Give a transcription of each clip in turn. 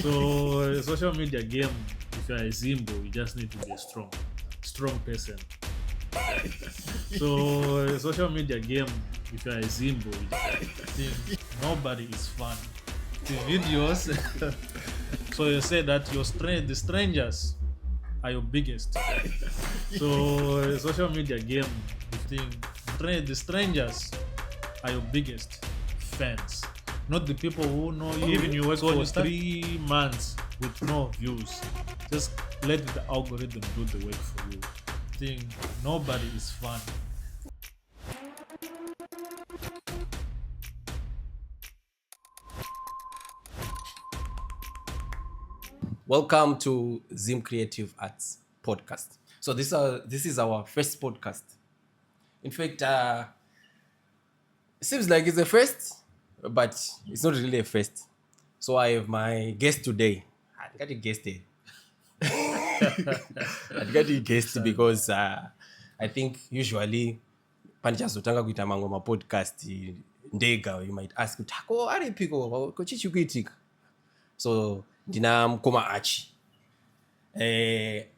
So social media game, if you're a Zimbo, you just need to be a strong person. So social media game, if you're a Zimbo, you think nobody is fun. The videos. So you say that the strangers are your biggest. So social media game, you think the strangers are your biggest fans, not the people who know you. Even you work for 3 months with no views, just let the algorithm do the work for you. Think nobody is fun. Welcome to Zim Creative Arts Podcast. So this is our first podcast. In fact, it seems like it's a first, but it's not really a first. So I have my guest today. I got a guest here. I got a guest because I think usually panichazotanga kuita mamwe mapodcast ndega, you might ask kuti ako aripiko chichi kuitika. So ndina mukoma Archie.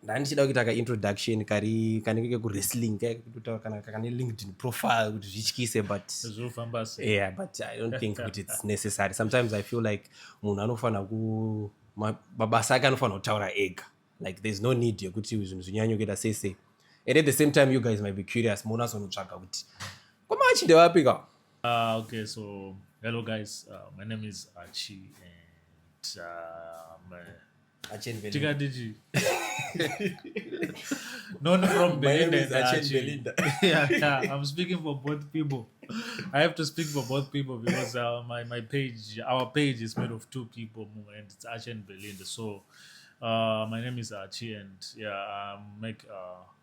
Ndandichida kuita introduction kanenge wrestling kana LinkedIn profile kuti zvityise, but I don't think that it's necessary. Sometimes I feel like munhu anofana mabasa ake anofana kutaura ega, like there's no need yekuti zvinhu zvinyanye kuita sese. And at the same time, you guys might be curious, munhu azonotsvaga kuti koma Archie ndewapika. Okay, so hello guys, my name is Archie and Archie and Belinda. Tikadiji. Known from Belinda and Archie. Belinda. Yeah, I'm speaking for both people. I have to speak for both people because our page is made of 2 people, and it's Archie and Belinda. So my name is Archie, and I make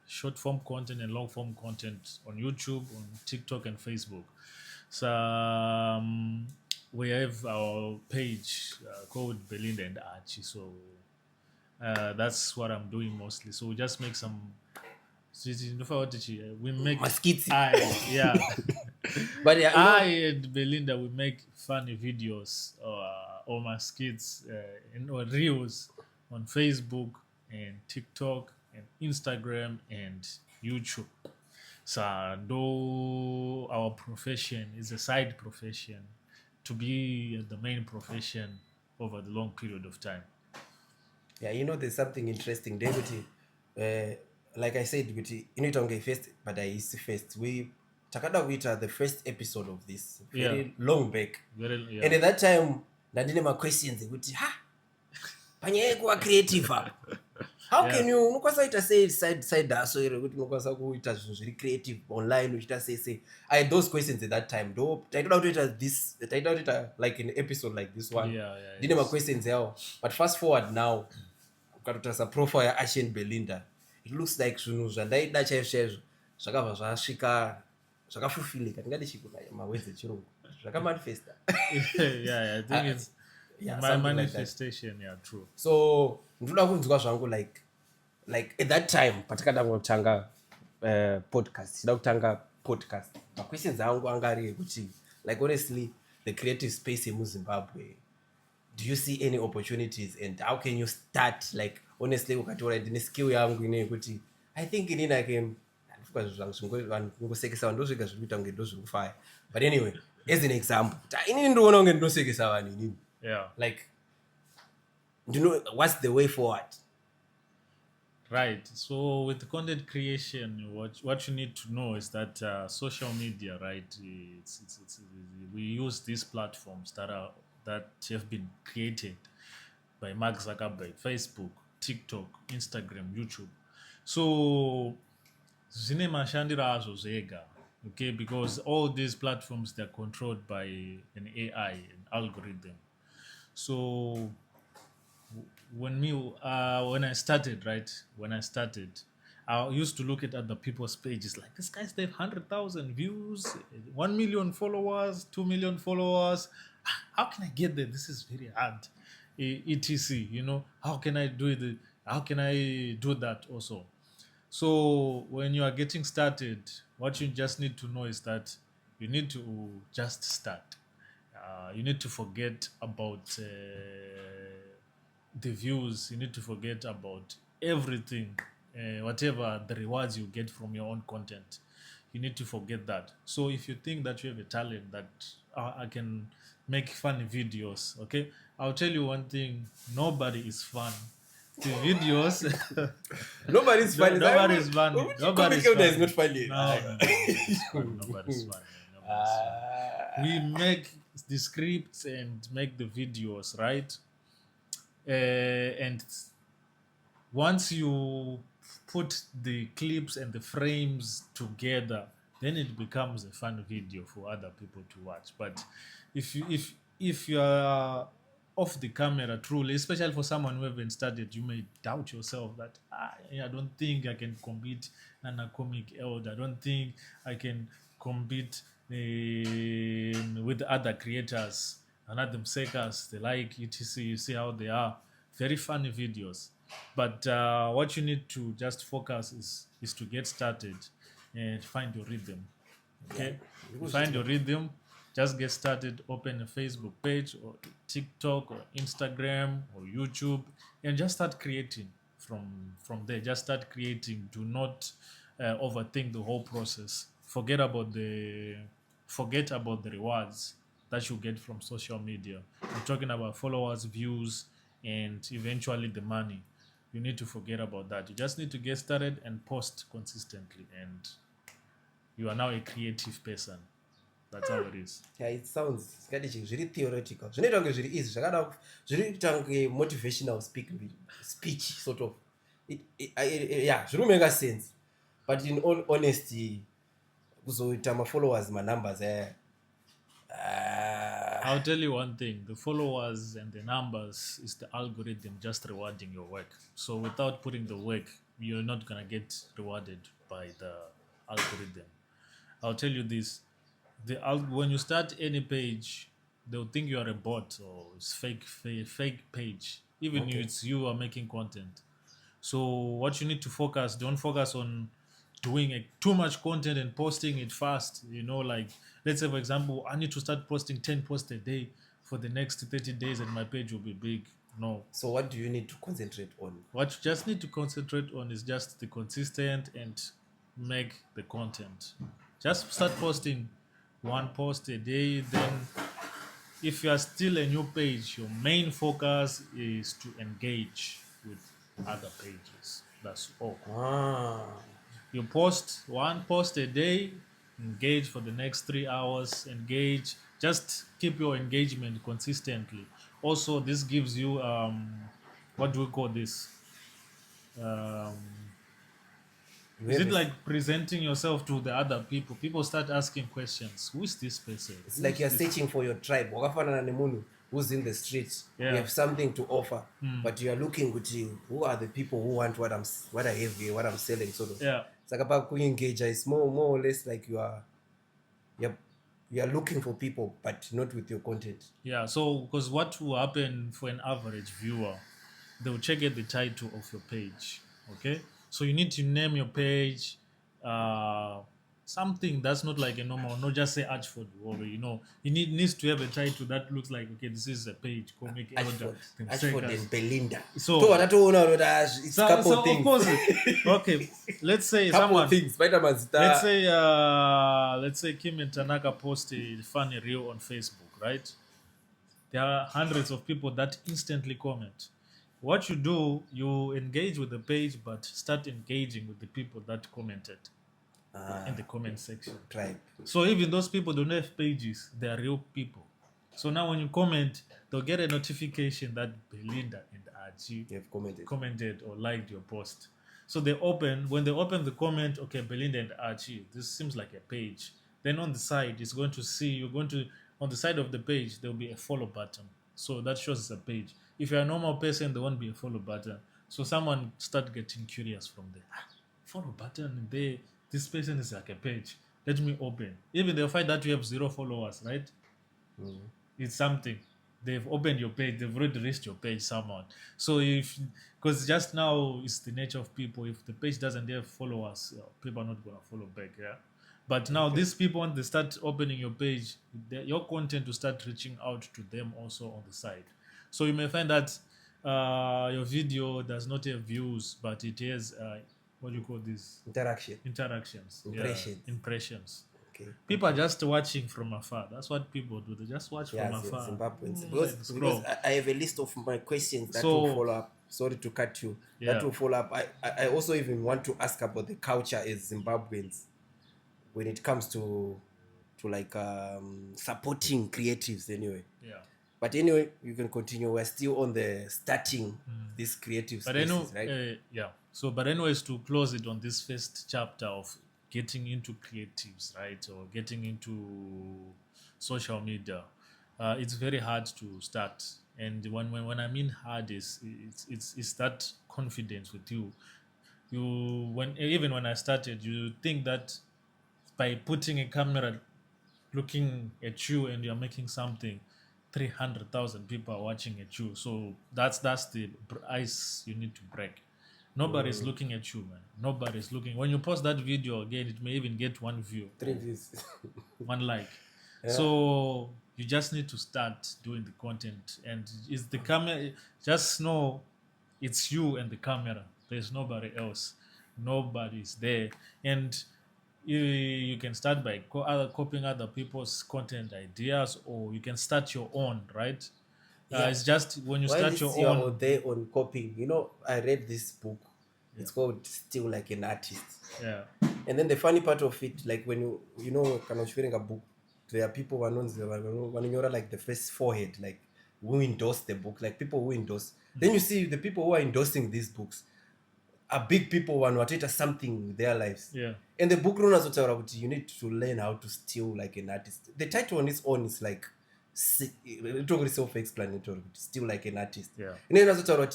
short form content and long form content on YouTube, on TikTok, and Facebook. So we have our page called Belinda and Archie. So that's what I'm doing mostly. So we just make some. We make Maskitsi. Yeah. But yeah, I and Belinda, we make funny videos or my skits or reels on Facebook and TikTok and Instagram and YouTube. So though our profession is a side profession, to be the main profession over the long period of time. Yeah, there's something interesting there. Like I said, inoita first, but I is first. We takada kuita the first episode of this very long back. And at that time, ndine ma questions kuti panyaya kuva creative. How can you unokwanisa kuita say side hustle here kuti unokwanisa kuita zvinhu zviri creative online uchiita sei? I had those questions at that time. Though taitoda kuita like an episode like this one. Ndine ma questions yawo. But fast forward now, ukatotarisa profile ya Archie and Belinda, it looks like zvinhu zvandaida chaizvo zvakabva zvasvika zvakafulfillika, tingati chikuna mawords echirungu zvakamanifesta. I think it's my manifestation, like true. So ndoda kunzwa zvangu like at that time patakada kutanga podcast, my questions angu angari kuti like honestly the creative space in Zimbabwe, do you see any opportunities and how can you start? Like honestly ukatora ndine skill yangu ine kuti I think inini I can ngosekesa ndosvika zvikuita kunge ndozvikufaya, but anyway, as an example inini ndoona kunge ndinosekesa vanhu inini. Like, what's the way forward? Right. So with content creation, what you need to know is that social media, right? We use these platforms that have been created by Mark Zuckerberg: Facebook, TikTok, Instagram, YouTube. So zine mashandira azo zega, okay? Because all these platforms, they're controlled by an AI, an algorithm. So when I started, I used to look at other people's pages like, this guy's they have 100,000 views, 1 million followers, 2 million followers. How can I get there? This is very hard. etc. How can I do it? How can I do that also? So when you are getting started, what you just need to know is that you need to just start. You need to forget about the views. You need to forget about everything, whatever the rewards you get from your own content. You need to forget that. So if you think that you have a talent that I can make funny videos, okay, I'll tell you one thing: nobody is fun. The videos, Nobody's funny. nobody's funny. Nobody's Comic funny. is not funny. No, nobody's funny. Nobody's funny. Nobody's funny. We make the scripts and make the videos, right? And once you put the clips and the frames together, then it becomes a fun video for other people to watch. But if you are off the camera truly, especially for someone who haven't started, you may doubt yourself that I don't think I can compete a comic elder. I don't think I can compete with other creators and other makers. They like etc. You see how they are. Very funny videos. But what you need to just focus is to get started and find your rhythm. Okay, you find your rhythm. Just get started. Open a Facebook page or TikTok or Instagram or YouTube, and just start creating from there. Just start creating. Do not overthink the whole process. Forget about the rewards that you get from social media. I'm talking about followers, views, and eventually the money. You need to forget about that. You just need to get started and post consistently, and you are now a creative person. That's how it is. Yeah, it sounds very theoretical. Zvinoita kunge zviri easy, zvinoita kunge motivational speech sort of. Yeah, zviri make sense. But in all honesty, kuzoita followers, numbers. I'll tell you one thing: the followers and the numbers is the algorithm just rewarding your work. So without putting the work, you're not gonna get rewarded by the algorithm. I'll tell you this: when you start any page, they'll think you are a bot or it's fake page. Even if it's you are making content. So what you need to focus, don't focus on doing too much content and posting it fast. Like let's say for example, I need to start posting 10 posts a day for the next 30 days and my page will be big. No. So what do you need to concentrate on? What you just need to concentrate on is just the consistent and make the content. Just start posting one post a day. Then if you are still a new page, your main focus is to engage with other pages. That's all. You post one post a day, engage for the next 3 hours, engage. Just keep your engagement consistently. Also, this gives you what do we call this? Is it like presenting yourself to the other people? People start asking questions. Who is this person? It's like you're searching for your tribe. Wakafanana nemunhu who's in the streets. You have something to offer, but you are looking with you. Who are the people who want what I have here, what I'm selling, sort of. Yeah. It's like about engage. It's more or less like you are looking for people, but not with your content. Yeah. So, because what will happen for an average viewer, they will check at the title of your page. Okay. So you need to name your page something that's not like a normal, not just say Archie or it needs to have a title that looks like, okay, this is a page, comic elder. Archie and Belinda. So it's a couple so things. Of course, okay, let's say things. Let's say Kim and Tanaka post a funny reel on Facebook, right? There are hundreds of people that instantly comment. What you do, you engage with the page, but start engaging with the people that commented in the comment section. Tribe. So even those people don't have pages, they are real people. So now when you comment, they'll get a notification that Belinda and Archie have commented or liked your post. So when they open the comment, okay, Belinda and Archie, this seems like a page. Then on the side, it's going to see, on the side of the page, there'll be a follow button. So that shows it's a page. If you're a normal person, there won't be a follow button. So someone start getting curious from there. Follow button there. This person is like a page. Let me open. Even they'll find that you have 0 followers, right? It's something. They've opened your page. They've already reached your page someone. So because just now it's the nature of people. If the page doesn't have followers, people are not going to follow back. Yeah. But now these people, when they start opening your page, your content will start reaching out to them also on the side. So you may find that your video does not have views, but it has what do you call this? Interactions. Impressions. Yeah, impressions. Okay. People are just watching from afar. That's what people do. They just watch from afar. Zimbabweans. Like Because I have a list of my questions that So- will follow up. Sorry to cut you. That Yeah. will follow up. I also even want to ask about the culture as Zimbabweans when it comes to like supporting creatives anyway. Yeah. But anyway, you can continue. We're still on the starting this creative But spaces, right? yeah. So, but anyways, to close it on this first chapter of getting into creatives, right, or getting into social media, it's very hard to start. And when I mean hard, it's that confidence with you. Even when I started, you think that by putting a camera looking at you and you're making something, 300,000 people are watching at you. So that's the ice you need to break. Nobody's looking at you, man. Nobody's looking. When you post that video again, it may even get 1 view, 3 views. 1 like. So you just need to start doing the content, and it's the camera. Just know it's you and the camera. There's nobody else. Nobody's there, and you can start by copying other people's content ideas, or you can start your own, right? It's just when you While start your you are own. there on copying, I read this book. It's called Still Like an Artist. Yeah. And then the funny part of it, like when you kind of sharing a book, there are people when you're like the first forehead, like who endorse the book, like people who endorse. Then you see the people who are endorsing these books are big people who want to something with their lives. Yeah. And the book runners will tell you need to learn how to still like an artist. The title on its own is like it's already self-explanatory. Still like an artist. Yeah. And then also tell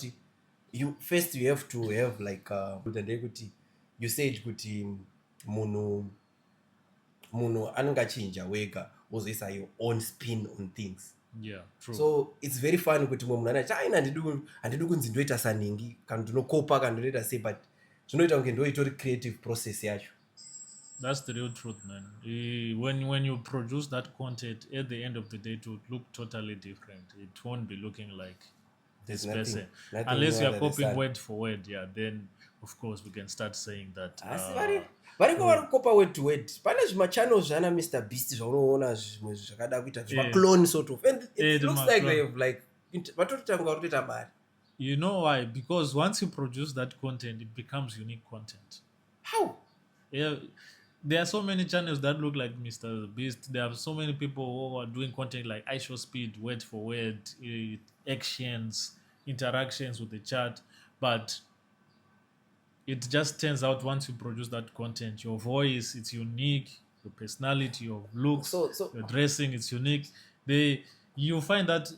you first you have to have like the equity. You said kuti munhu anongachinja wega wozoisa your own spin on things. Yeah, true. So it's very fun kuti munhu anati aina handidi kunzi ndoita saningi kana ndinokopa kana ndoita sei, but zvinoita kunge ndo itori creative process yacho. That's the real truth, man. When you produce that content, at the end of the day, it would look totally different. It won't be looking like this There's person. nothing Unless new you're under the copying sun. word for word, yeah, then of course we can start saying that. Variko vari kukopa word to word. Pane zvimachannels zvana Mr Beast zvaunoona zvimwe zvakada kuita zvimaclone sort of, and it looks like they have like vatotanga kutoita mari. You know why? Because once you produce that content, it becomes unique content. How? Yeah, there are so many channels that look like Mr. Beast. There are so many people who are doing content like I show speed, word for word, actions, interactions with the chat. But it just turns out once you produce that content, your voice, it's unique, your personality, your looks, So your dressing, it's unique. You find that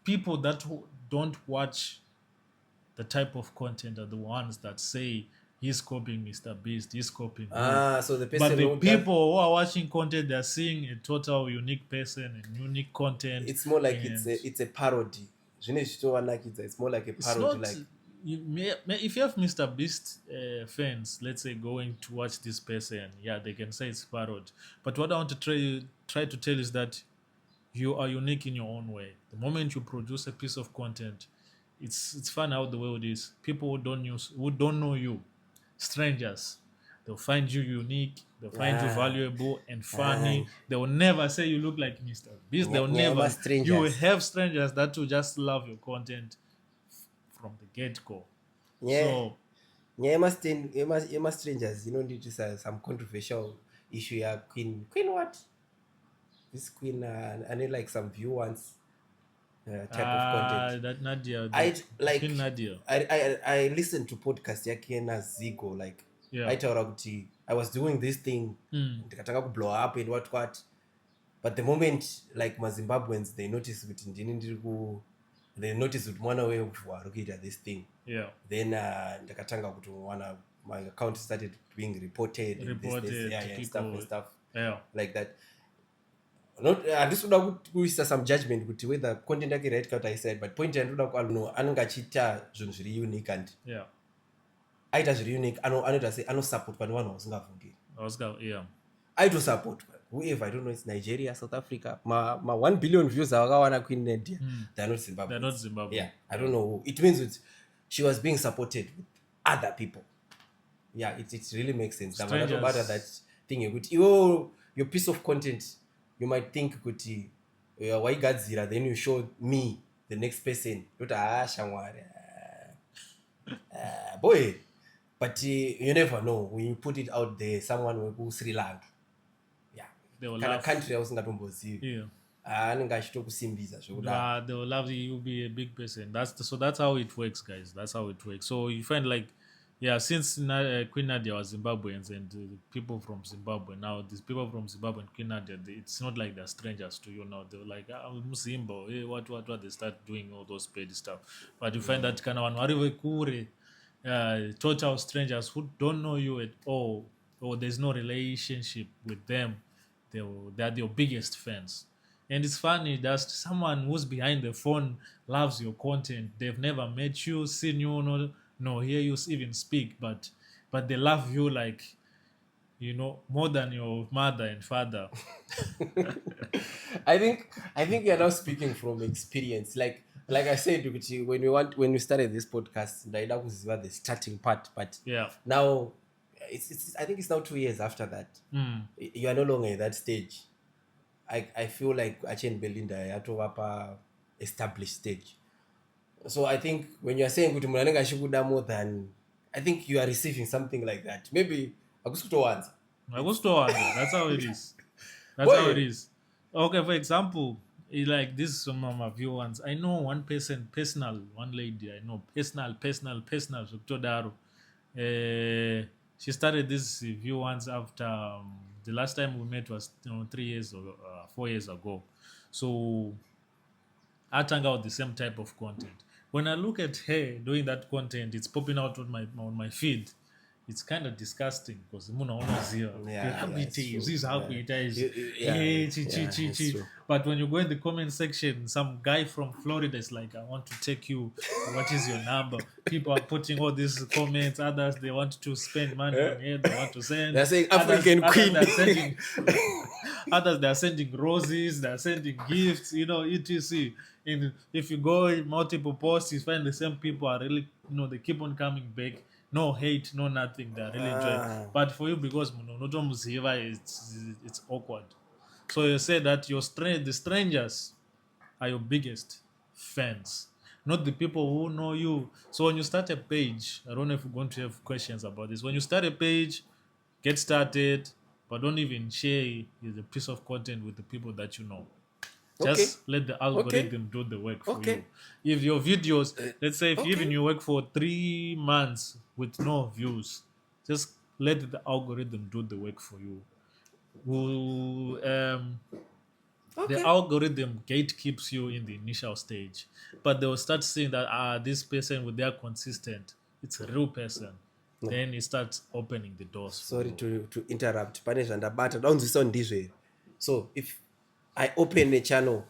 people that don't watch the type of content are the ones that say he's copying Mr. Beast, he's copying him. So the person But the who people who are watching content, they're seeing a total unique person and unique content. it's more like and it's a parody. It's more like a it's parody. not, Like if you have Mr. Beast fans, let's say, going to watch this person, yeah, they can say it's parody. But what I want to try to tell is that you are unique in your own way. The moment you produce a piece of content, it's fun how the world is. People who don't know you, strangers, they'll find you unique. They'll find you valuable and funny. They will never say you look like Mr. Beast. They'll never. Strangers. You will have strangers that will just love your content from the get-go. Yeah. So Yema strangers, need to say some controversial issue here. Queen what? This queen, I need like some view once type of content. That Nadia. I like Queen Nadia. I listened to podcast yake na Zigo, like Yeah. aitaura kuti I was doing this thing ndikatanga kublow up and what, but the moment like maZimbabweans they notice kuti they notice kuti mwana wevhu ari kuita this thing, Yeah. then ndakatanga kuti my account started being reported Reported yeah, to and stuff and people. stuff Yeah. like that. Handisuda kuisa some judgment kuti whether content yake right cut I said, but point yandoda kuano anenge achiita zvinhu zviri unique and Yeah. aita zviri unique anoita sei anosupportwa nevanhu vasingavhungiri. Yeah. Aitosupportwa whoever, I don't know, it's Nigeria, South Africa, ma 1 billion views awakawana Queen Nadia, they're not Zimbabweans. They're not Zimbabwean. Yeah, I don't know who. It means she was being supported with other people. Yeah, it really makes sense. No matter that thing, your piece of content, you might think why Godzilla, then you show me the next person. Boy, but you never know when you put it out there. Someone will go Sri Lanka. Yeah, they will kind love of country I was not yeah. They will love you. You'll be a big person. That's how it works, guys. That's how it works. So you find like, yeah, since Queen Nadia was Zimbabweans and people from Zimbabwe, now these people from Zimbabwe and Queen Nadia, it's not like they're strangers to you now. They're like, Musimbo, hey, what? They start doing all those petty stuff. But you find that kind of one, total strangers who don't know you at all, or there's no relationship with them. They're your biggest fans. And it's funny that someone who's behind the phone loves your content. They've never met you, seen you, no, hear you even speak, but they love you like, more than your mother and father. I think you're now speaking from experience. Like I said, when we started this podcast, that was the starting part. But yeah, now it's I think it's now 2 years after that. You are no longer at that stage. I feel like Archie and Belinda are to up established stage. So I think when you are saying more than, I think you are receiving something like that. Maybe that's how it is. That's how it is. Okay, for example, like this is some of my viewers. I know one person, one lady I know, personal, Daro. She started this view once after the last time we met was 3 years or 4 years ago. So I tang out the same type of content. When I look at her doing that content, it's popping out on my feed. It's kind of disgusting because but when you go in the comment section, some guy from Florida is like, I want to take you, what is your number? People are putting all these comments. Others, they want to spend money on it, they want to send. They're saying African queen. Others, they're sending roses, they're sending gifts, etc. And if you go in multiple posts, you find the same people are really, they keep on coming back. No hate, no nothing. They're really enjoying. But for you, because it's awkward. So you say that the strangers are your biggest fans, not the people who know you. So when you start a page, I don't know if you're going to have questions about this. When you start a page, get started, but don't even share the piece of content with the people that you know. Just let the algorithm do the work for you. If your videos, let's say you work for 3 months with no views, just let the algorithm do the work for you. The algorithm gatekeeps you in the initial stage, but they will start seeing that this person with their consistent, it's a real person. Then it starts opening the doors. Sorry to interrupt. So if I open a channel,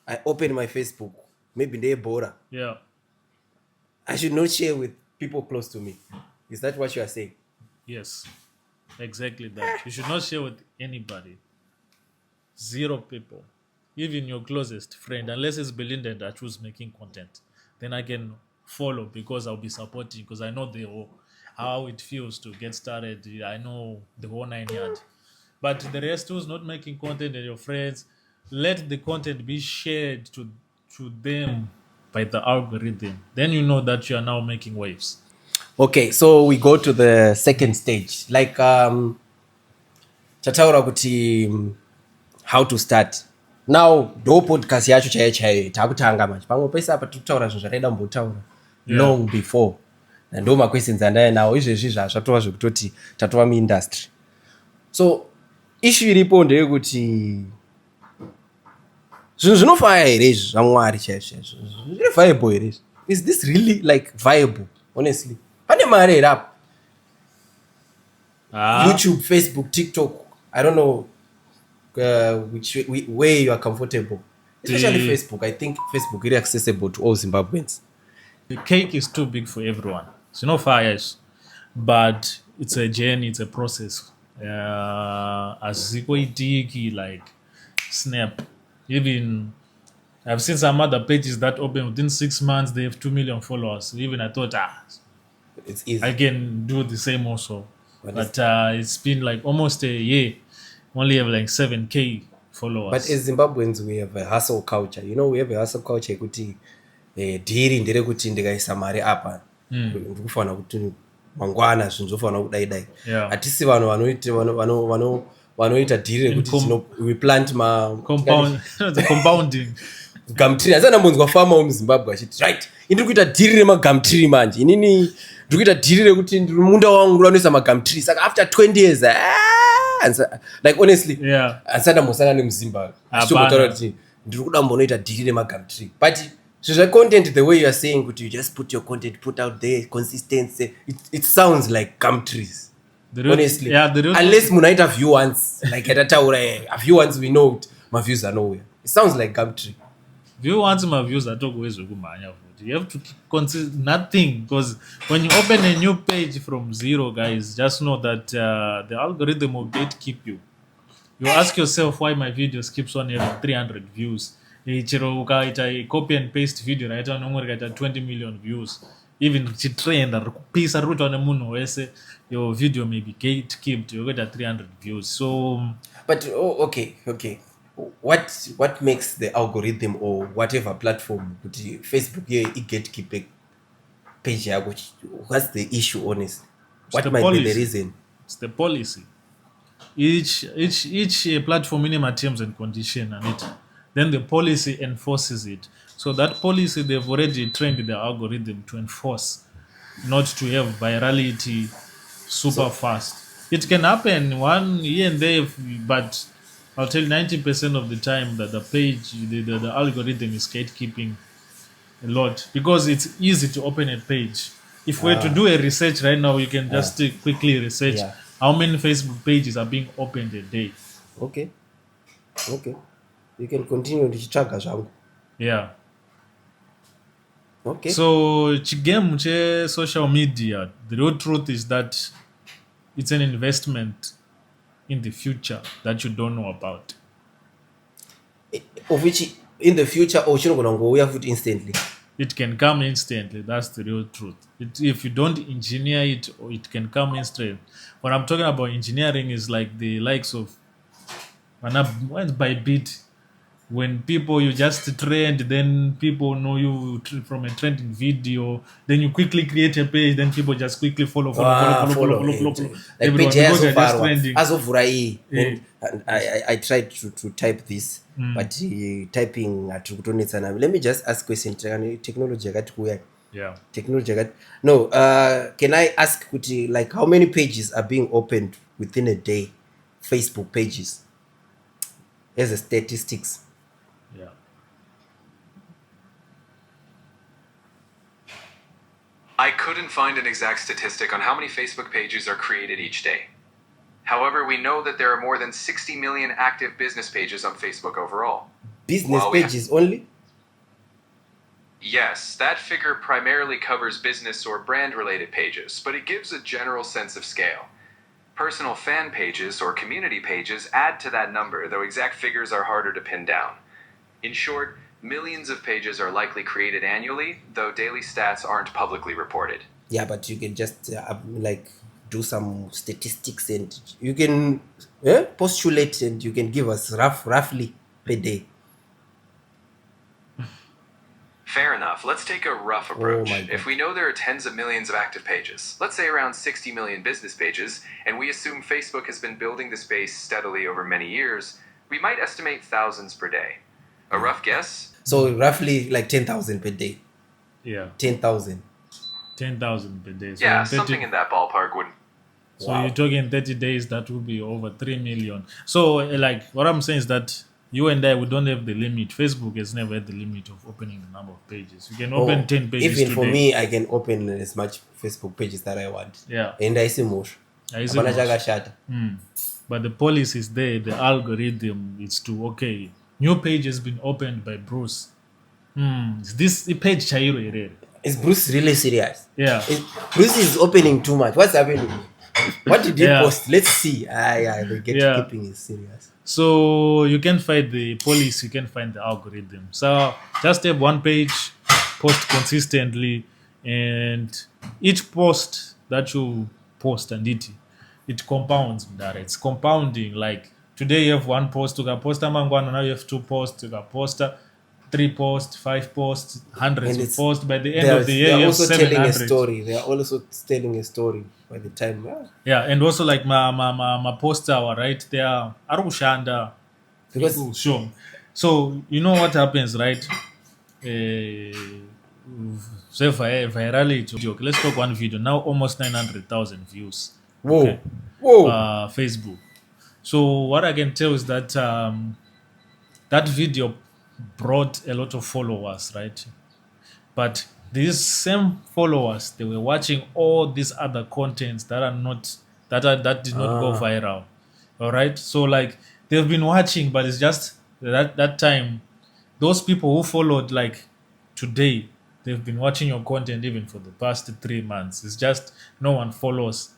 I open my Facebook, maybe they're bored. Yeah. I should not share with people close to me. Is that what you are saying? Yes, exactly that. You should not share with anybody. 0 people. Even your closest friend, unless it's Belinda and Archie who's making content. Then I can follow because I'll be supporting, because I know how it feels to get started. I know the whole 9 yards. But the rest who's not making content and your friends, let the content be shared to them by the algorithm. Then you know that you are now making waves. Okay, so we go to the second stage. Like Chataura kuti how to start. Now, do podcast yacho chaiye takutanga manje. Pamwe pesa apa tutaura zvinhu zvataida kumbotaura long before. And all my questions andaya nawo izvezvi zvatova zvekutoti tatova muindustry. So issue iripo ndeyekuti zvinhu zvinofaya here izvi zvamwari chaizvo zviri viable here izvi. Is this really like viable? Honestly, pane mare here apo. YouTube, Facebook, TikTok, I don't know which way you are comfortable. Especially Facebook. I think Facebook is really accessible to all Zimbabweans. The cake is too big for everyone. It's no fires, but it's a journey, it's a process. azikoitiki like Snap. Even I've seen some other pages that open within 6 months, they have 2 million followers. Even I thought, It's easy. I can do the same also. But But it's been like almost a year. Only have like 7K followers. But as Zimbabweans, we have a hustle culture. You know, we have a hustle culture kuti dhiri nderekuti ndikaisa mari apa ndikufanira kuti mangwana zvinhu zvofanira kudai dai. Hatisi vanhu vanoita dhiri rekuti we plant compounding gumtree. Asi andambonzwa fama wemuzimbabwe achiti right, ndiri kuita dhiri remagumtree manje, inini ndiri kuita dhiri rekuti munda wangu ndinoisa magumtree, saka after 20 years like honestly asandambosangana nemuzimbabwe achitotaura kuti ndiri kuda mbonoita dhiri remagumtree. But content, the way you are saying kuti you just put your content, put out there consistency, it sounds like gumtrees. Honestly, unless munaita view once, like atataura a view once, we know it, my views are nowhere. It sounds like gumtree. View once, my views are always kumanya. You have to consider nothing, because when you open a new page from zero, guys, just know that the algorithm will gatekeep you. You ask yourself why my videos keeps on having 300 views. Chero ukaita copy and paste video naita nomwe kaita 20 million views. Even chitrend kupisa ruta nemunhu wese, your video may be gatekept, you get 300 views. So but okay, what makes the algorithm or whatever platform kuti Facebook here it gatekeep page yako? What's the issue, honestly? What might be the reason? It's the policy. Each platform in terms and condition and it, then the policy enforces it. So that policy, they've already trained the algorithm to enforce, not to have virality super fast. It can happen one here and there, but I'll tell you 90% of the time that the page, the algorithm is gatekeeping a lot, because it's easy to open a page. If we were to do a research right now, you can just quickly research how many Facebook pages are being opened a day. Okay. You can continue to check zvangu. Yeah. Okay. So chigemu che social media, the real truth is that it's an investment in the future that you don't know about. Of which in the future, we have it instantly. It can come instantly. That's the real truth. If you don't engineer it, it can come instantly. What I'm talking about engineering is like the likes of by bit. When people, you just trend, then people know you from a trending video, then you quickly create a page, then people just quickly follow. Like page as of Rai, I tried to type this, but typing at let me just ask question. Technology Technology no. Can I ask like how many pages are being opened within a day? Facebook pages as a statistics. Yeah. I couldn't find an exact statistic on how many Facebook pages are created each day. However, we know that there are more than 60 million active business pages on Facebook overall. Business pages only? Yes, that figure primarily covers business or brand-related pages, but it gives a general sense of scale. Personal fan pages or community pages add to that number, though exact figures are harder to pin down. In short, millions of pages are likely created annually, though daily stats aren't publicly reported. Yeah, but you can just like do some statistics and you can postulate and you can give us roughly per day. Fair enough. Let's take a rough approach. If we know there are tens of millions of active pages, let's say around 60 million business pages, and we assume Facebook has been building the space steadily over many years, we might estimate thousands per day. A rough guess? So roughly like 10,000 per day. Yeah. 10,000. 10,000 per day. So yeah, something in that ballpark would. So you're talking 30 days, that would be over 3 million. So like what I'm saying is that you and I, we don't have the limit. Facebook has never had the limit of opening the number of pages. You can open 10 pages even for me, I can open as much Facebook pages that I want. Yeah. And I see more. But the policy is there. The algorithm is to, new page has been opened by Bruce. Is this page Chairo? Is Bruce really serious? Yeah. Bruce is opening too much. What's happening? What did he Yeah. post? Let's see. Yeah, they get Yeah. keeping it serious. So you can find the police, you can find the algorithm. So just have one page, post consistently, and each post that you post and it compounds. That it's compounding. Like today you have one post, you can post a mangwana, now you have two posts, you can post 3 posts, 5 posts, hundreds And of it's posts. By the end of the year, they're you have also telling a 700. story. They are also telling a story by the time. Yeah, and also like my poster, right? They are Arushanda. Because Sure. So you know what happens, right? Say virality joke. Let's talk one video now, almost 900,000 views. whoa, whoa. Facebook. So what I can tell is that that video brought a lot of followers, right? But these same followers, they were watching all these other contents that are not that did not go viral. All right. So like they've been watching, but it's just that time, those people who followed like today, they've been watching your content even for the past 3 months. It's just no one follows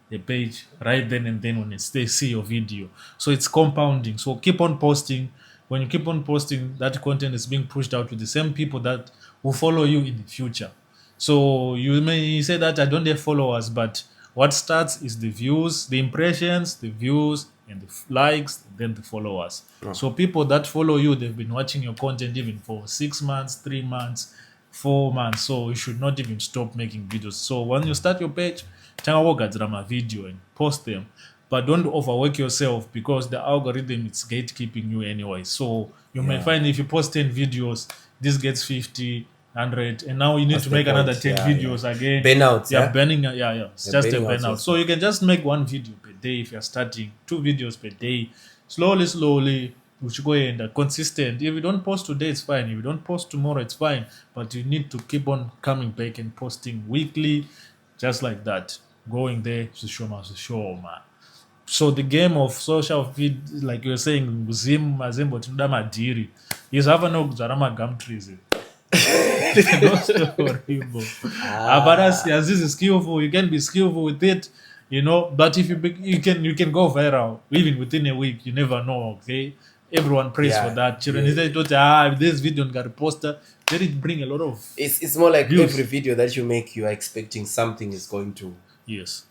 the page right then and then when they see your video. So it's compounding. So keep on posting. When you keep on posting, that content is being pushed out to the same people that will follow you in the future. So you may say that I don't have followers, but what starts is the views, the impressions, the views, and the likes, then the followers. So people that follow you, they've been watching your content even for 6 months, 3 months, 4 months. So you should not even stop making videos. So when you start your page, tanga my video and post them. But don't overwork yourself because the algorithm is gatekeeping you anyway. So you may find if you post 10 videos, this gets 50, 100, and now you need That's to the make another point. 10 Yeah, videos again. Burnouts, Yeah, yeah? burning. Yeah. It's Yeah, just a burning out burnout. also. So you can just make one video per day if you're starting, 2 videos per day. Slowly, we should go and consistent. If you don't post today, it's fine. If you don't post tomorrow, it's fine. But you need to keep on coming back and posting weekly, just like that. Going there to show man. So the game of social feed, like you were saying, Zim tinoda madhiri. Is have no zarama gum trees. Those are horrible. But as this is skillful, you can be skillful with it, But if you can go viral even within a week. You never know. Okay, everyone prays Yeah, for that. Children, yeah. they thought, this video got a poster. Let it bring a lot of It's more like views. every video that you make, you are expecting something is going to. Yes.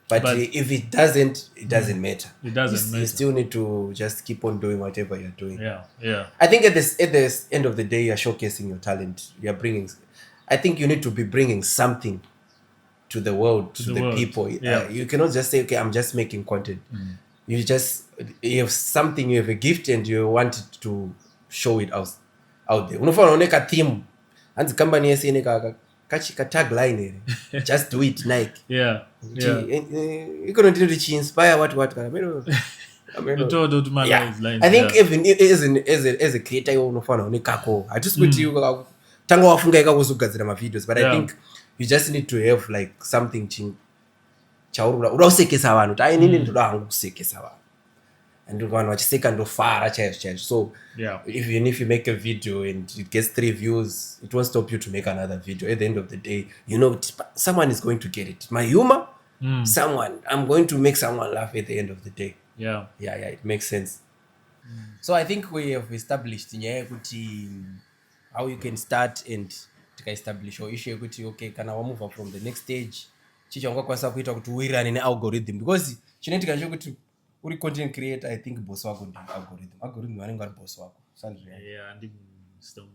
But But- if it doesn't, it doesn't matter. It doesn't You matter. still need to just keep on doing whatever you're doing. Yeah. I think at this end of the day, you're showcasing your talent. You're bringing. I think you need to be bringing something to the world, to the the world. people. Yeah. You cannot just say, okay, I'm just making content. You have something, you have a gift, and you want it to show it out there. Unofanira uneka theme. Hanzi company yese ine ka tagline here. Just do it, Nike. Yeah. You cannot do it. Inspire what. You told out my Yeah. lines. I think yeah. even as a creator you unofanira une kako. I just kuti tanga wafunga ikakuzogadzira ma videos, but I Yeah. think you just need to have like something chaurura uda kusekesa vanhu kuti inini ndoda hangu kusekesa vanhu and vanhu vachiseka ndofara chaizvo. So Yeah. even if you make a video and it gets 3 views, it won't stop you to make another video. At the end of the day, someone is going to get it. My humor, I'm going to make someone laugh at the end of the day. Yeah. It makes sense. So I think we have established how you can start and establish your issue yekuti okay kana move from the next stage chichangakwanisa kuita kuti uwirirane nealgorithm, because chinoitika ndechekuti uri content creator. I think boss wako ndi algorithm vanenge vari boss wako Yeah.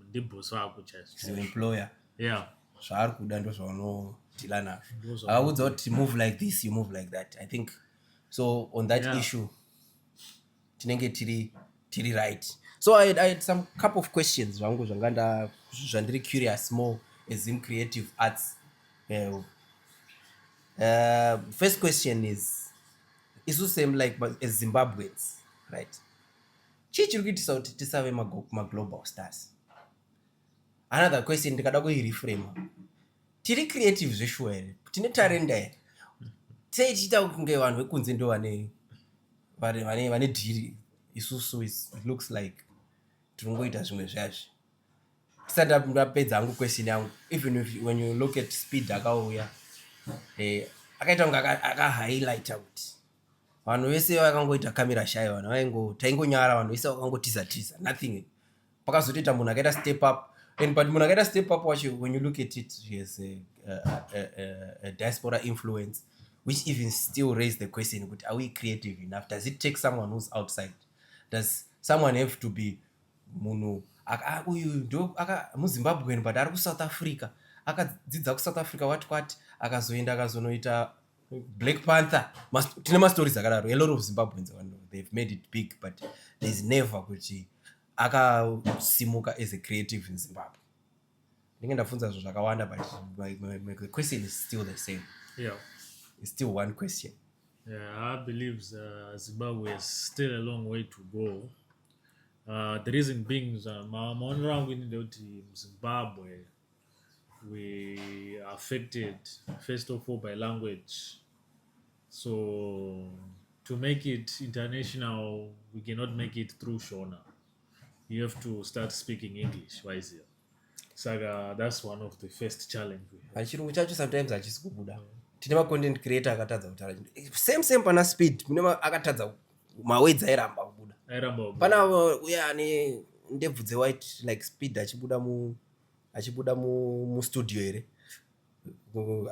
Ndi boss wako chaizvo. employer Yeah. zvaari kuda ndo zvaunodhila nazvo. Ndozvo. Akaudza kuti move like this, you move like that. I think so on that Yeah. issue tinenge tiri right. So I had some couple of questions zvangu zvandiri curious more as Zim Creative Arts. First question is the same like as Zimbabweans, right? Chii chiri kuitisa kuti tisave global stars? Another question ndikada kuireframe. Tiri creative zveshuwa here? Tine tarenda here? Sei tichiita kunge vanhu vekunze ndo vane dhiri? Isusu it looks like tinongoita zvimwe zvazvo. Tisati ndapedza hangu question yangu, even if when you look at speed akauya, akaita kunge akahighlighta kuti vanhu vese vakangoita kamera shy, vanhu taingonyara, vanhu vese vakangotiza nothing. Pakazotoita munhu akaita step up, and but munhu akaita step up wacho, when you look at it, he has a diaspora influence, which even still raise the question, but are we creative enough? Does it take someone who's outside? Does someone have to be munhu uyu ndo muZimbabwean but ari kuSouth Africa, akadzidza kuSouth Africa what akazoenda akazonoita Black Panther? Tine mastories akadaro. A lot of Zimbabweans, they've made it big, but there's never kuti akasimuka as a creative in Zimbabwe. Ndinge ndafunza zvo zvakawanda, but the question is still the same. Yeah. It's still one question. Yeah, I believe Zimbabwe is still a long way to go. The reason being, Zimbabwe, we are affected first of all by language. So to make it international, we cannot make it through Shona. You have to start speaking English, wisely. So that's one of the first challenge we have. Chirungu chacho sometimes hachisi kubuda. Tine ma-content creator akatadza kutaura same pana speed, mune akatadza mawords airamba kubuda. Pana uya ane ndebvu dze-white like speed achibuda mu studio ere,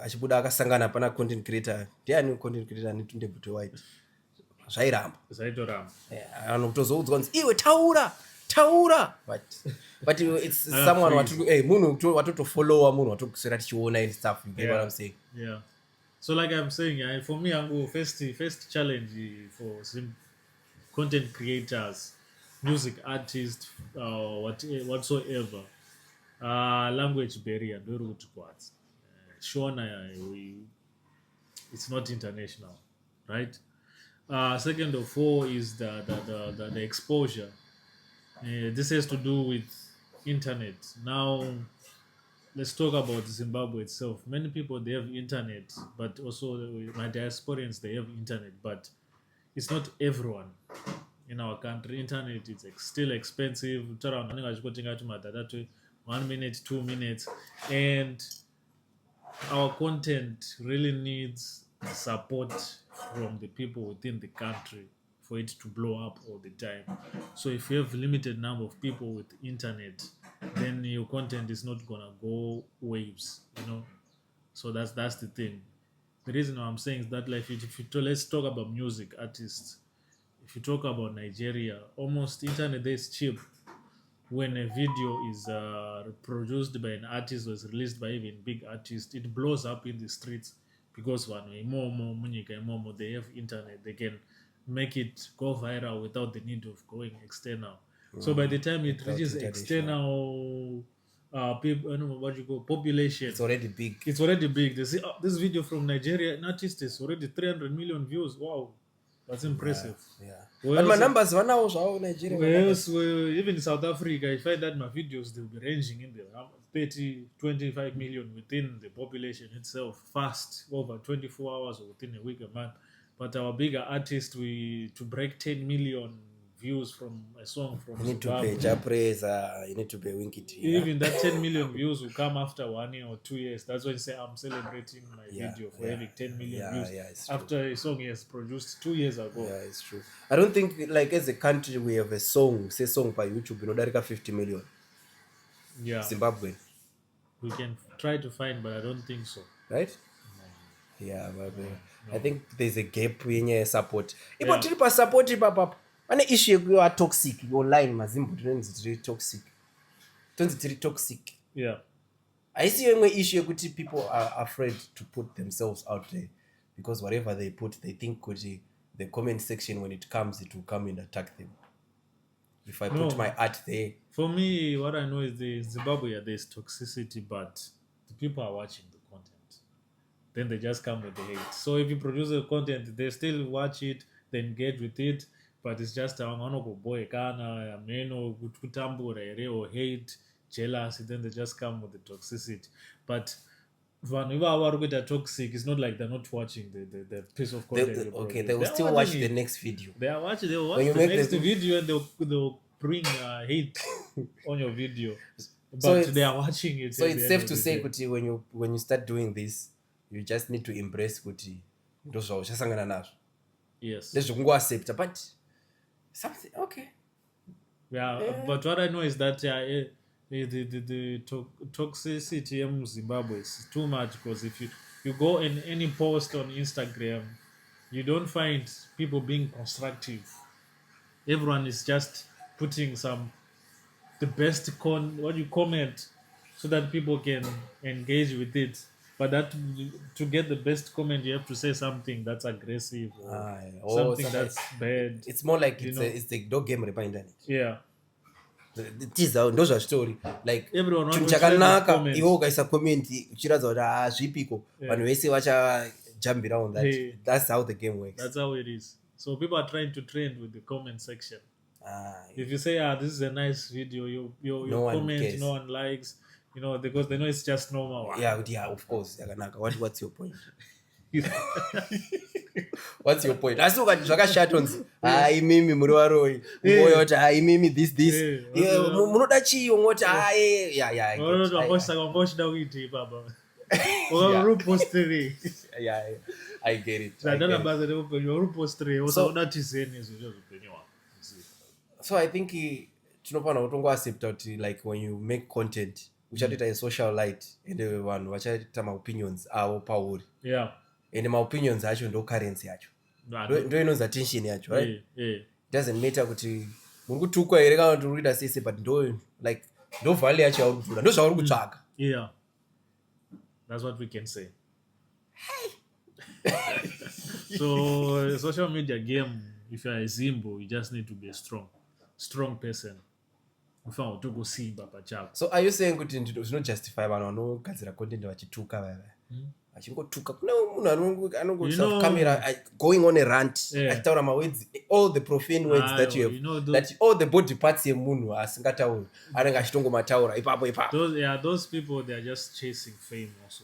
achibuda akasangana pana content creator, ndiani content creator ane ndebvu dze-white, zvairamba anotozoudzwa kunzi iwe taura, but it's someone munhu watotofollowa, munhu watokuswera tichiona and stuff. You get what I'm saying? Yeah. So like I'm saying, for me, I'm go first challenge for content creators, music artists, whatsoever. Language barrier, Shona, it's not international, right? Second of all is the exposure. This has to do with internet. Now, let's talk about Zimbabwe itself. Many people, they have internet, but also my diasporians, they have internet, but it's not everyone in our country. Internet is still expensive. 1 minute, 2 minutes, and our content really needs support from the people within the country for it to blow up all the time. So if you have limited number of people with internet, then your content is not gonna go waves, So that's the thing. The reason why I'm saying is that, like, let's talk about music artists. If you talk about Nigeria, almost internet is cheap. When a video is produced by an artist or is released by even big artists, it blows up in the streets because they have internet. They can make it go viral without the need of going external. So by the time it reaches external people, what you call population, it's already big. They say, this video from Nigeria, an artist is already 300 million views. Wow, that's impressive. Yeah. But my numbers are now Nigeria. Even in South Africa, I find that my videos, they'll be ranging in the 30, 25 million within the population itself, fast, over 24 hours or within a week, a month. But our bigger artists, to break 10 million views from a song from you need Zimbabwe, to pay Japreza, you need to pay Winky T. Even that 10 million views will come after 1 year or 2 years. That's why I say I'm celebrating my video for having 10 million views after a song he has produced 2 years ago. Yeah, it's true. I don't think, like, as a country, we have a song by YouTube, Darika 50 million. Yeah. Zimbabwe. We can try to find, but I don't think so. Right? No. Yeah, but I think there's a gap in support. Ipo tiripa support papa. Ane issue yekuwa toxic online mazimbu tunenzi tiri toxic. Yeah. I see a issue yekuti people are afraid to put themselves out there because whatever they put, they think the comment section, when it comes, it will come and attack them. If I put my art there. For me, what I know is the Zimbabwe, there's toxicity, but the people are watching the content. Then they just come with the hate. So if you produce the content, they still watch it, they engage with it, but it's just a boy kana meno kutambura or hate, jealousy, then they just come with the toxicity. But when are toxic, it's not like they're not watching the piece of content. They will still watch the next video. They'll watch the next video and they'll bring hate on your video. But so they are watching it. So it's safe to say, when you start doing this, you just need to embrace kuti ndozvao uchasangana nazvo. Yes. Nezvekungoaccepta but something okay. Yeah, but what I know is that the toxicity in Zimbabwe is too much, because if you go in any post on Instagram, you don't find people being constructive. Everyone is just putting the best comment so that people can engage with it. But to get the best comment, you have to say something that's aggressive or something that's bad. It's more like it's the dog game repa internet. Yeah. Tiza ndozva story like everyone chinhu chakanaka iwe ukaisa comment uchiratidza kuti zvipiko vanhu vese vachajambira on that. That's how the game works. That's how it is. So people are trying to trend with the comment section. If you say this is a nice video, your comment no one likes, because they know it's just normal. Yeah, of course. What's your point? What's your point? Asi ukati zvakashata unzi mimi muri varoi umoyo kuti mimi this munoda chii ungoti wamboshida kuiti baba urupostere. Yeah, I get it. Zvadana basa reupenyu urupostere usaoda tizeni izvozvo zvupenyu hwako. So I think tinofanira kutongoaccepta kuti like when you make content uchatoita socialite ende vanhu vachaita maopinions avo pauri. Yeah. And maopinions acho ndo currency yacho. Ndo inonzi attention yacho, right? It doesn't matter kuti muri kutukwa here kana kuti uri kuita sese, but ndo value yacho yauri kuvhura, ndo zvauri kutsvaga. Yeah. That's what we can say. So social media game, if you're a Zimbo, you just need to be a strong person. Ufanira kutokusimba pachako. So are you saying kuti zvinojustify vanhu vanogadzira content vachituka vaya? Achingotuka kuna munhu anongoisa camera going on a rant achitaura mawords, all the profane words that you have, that all the body parts yemunhu asingatauri anenge achitongomataura ipapo. Those people, they are just chasing fame also.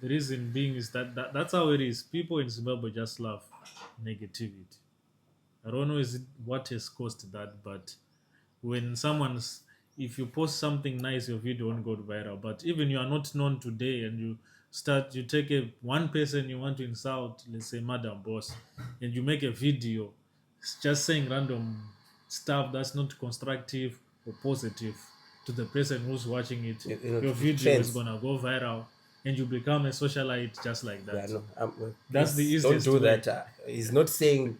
The reason being is that's how it is. People in Zimbabwe just love negativity. I don't know what has caused that, but when if you post something nice, your video won't go viral. But even you are not known today and you take one person you want to insult, let's say Madam Boss, and you make a video just saying random stuff that's not constructive or positive to the person who's watching it, your video is gonna go viral and you become a socialite just like that. Yeah, no, that's the easiest don't do way. that. He's not saying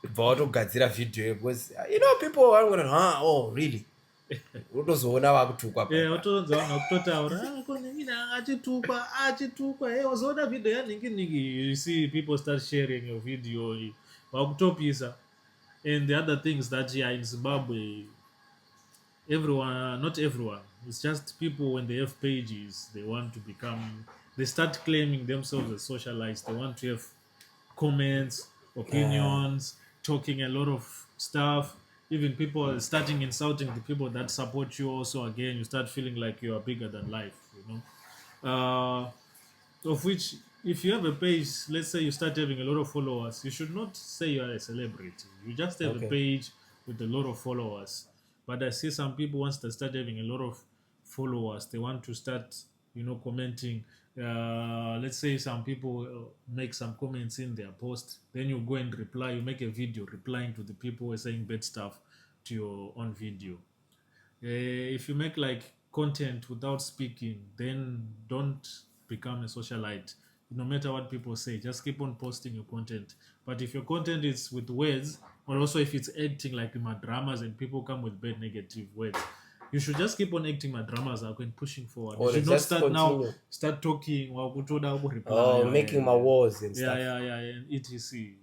vautogadzira video because people are going oh really. Utozoona vakutukwa utozoona kutotaura achitukwa wazoona video yaningi. You see people start sharing your video vakutopisa. And the other things that in Zimbabwe, not everyone, it's just people when they have pages, they start claiming themselves as socialites. They want to have comments, opinions, talking a lot of stuff. Even people starting insulting the people that support you also. Again, you start feeling like you are bigger than life, of which, if you have a page, let's say you start having a lot of followers, you should not say you are a celebrity. You just have a page with a lot of followers. But I see some people, once they start having a lot of followers, they want to start, commenting. Let's say some people make some comments in their post, then you go and reply, you make a video replying to the people who are saying bad stuff to your own video. If you make content without speaking, then don't become a socialite. No matter what people say, just keep on posting your content. But if your content is with words, or also if it's acting like my dramas and people come with bad negative words, you should just keep on acting my dramas and pushing forward. You should not start talking or making my walls and stuff. And etc.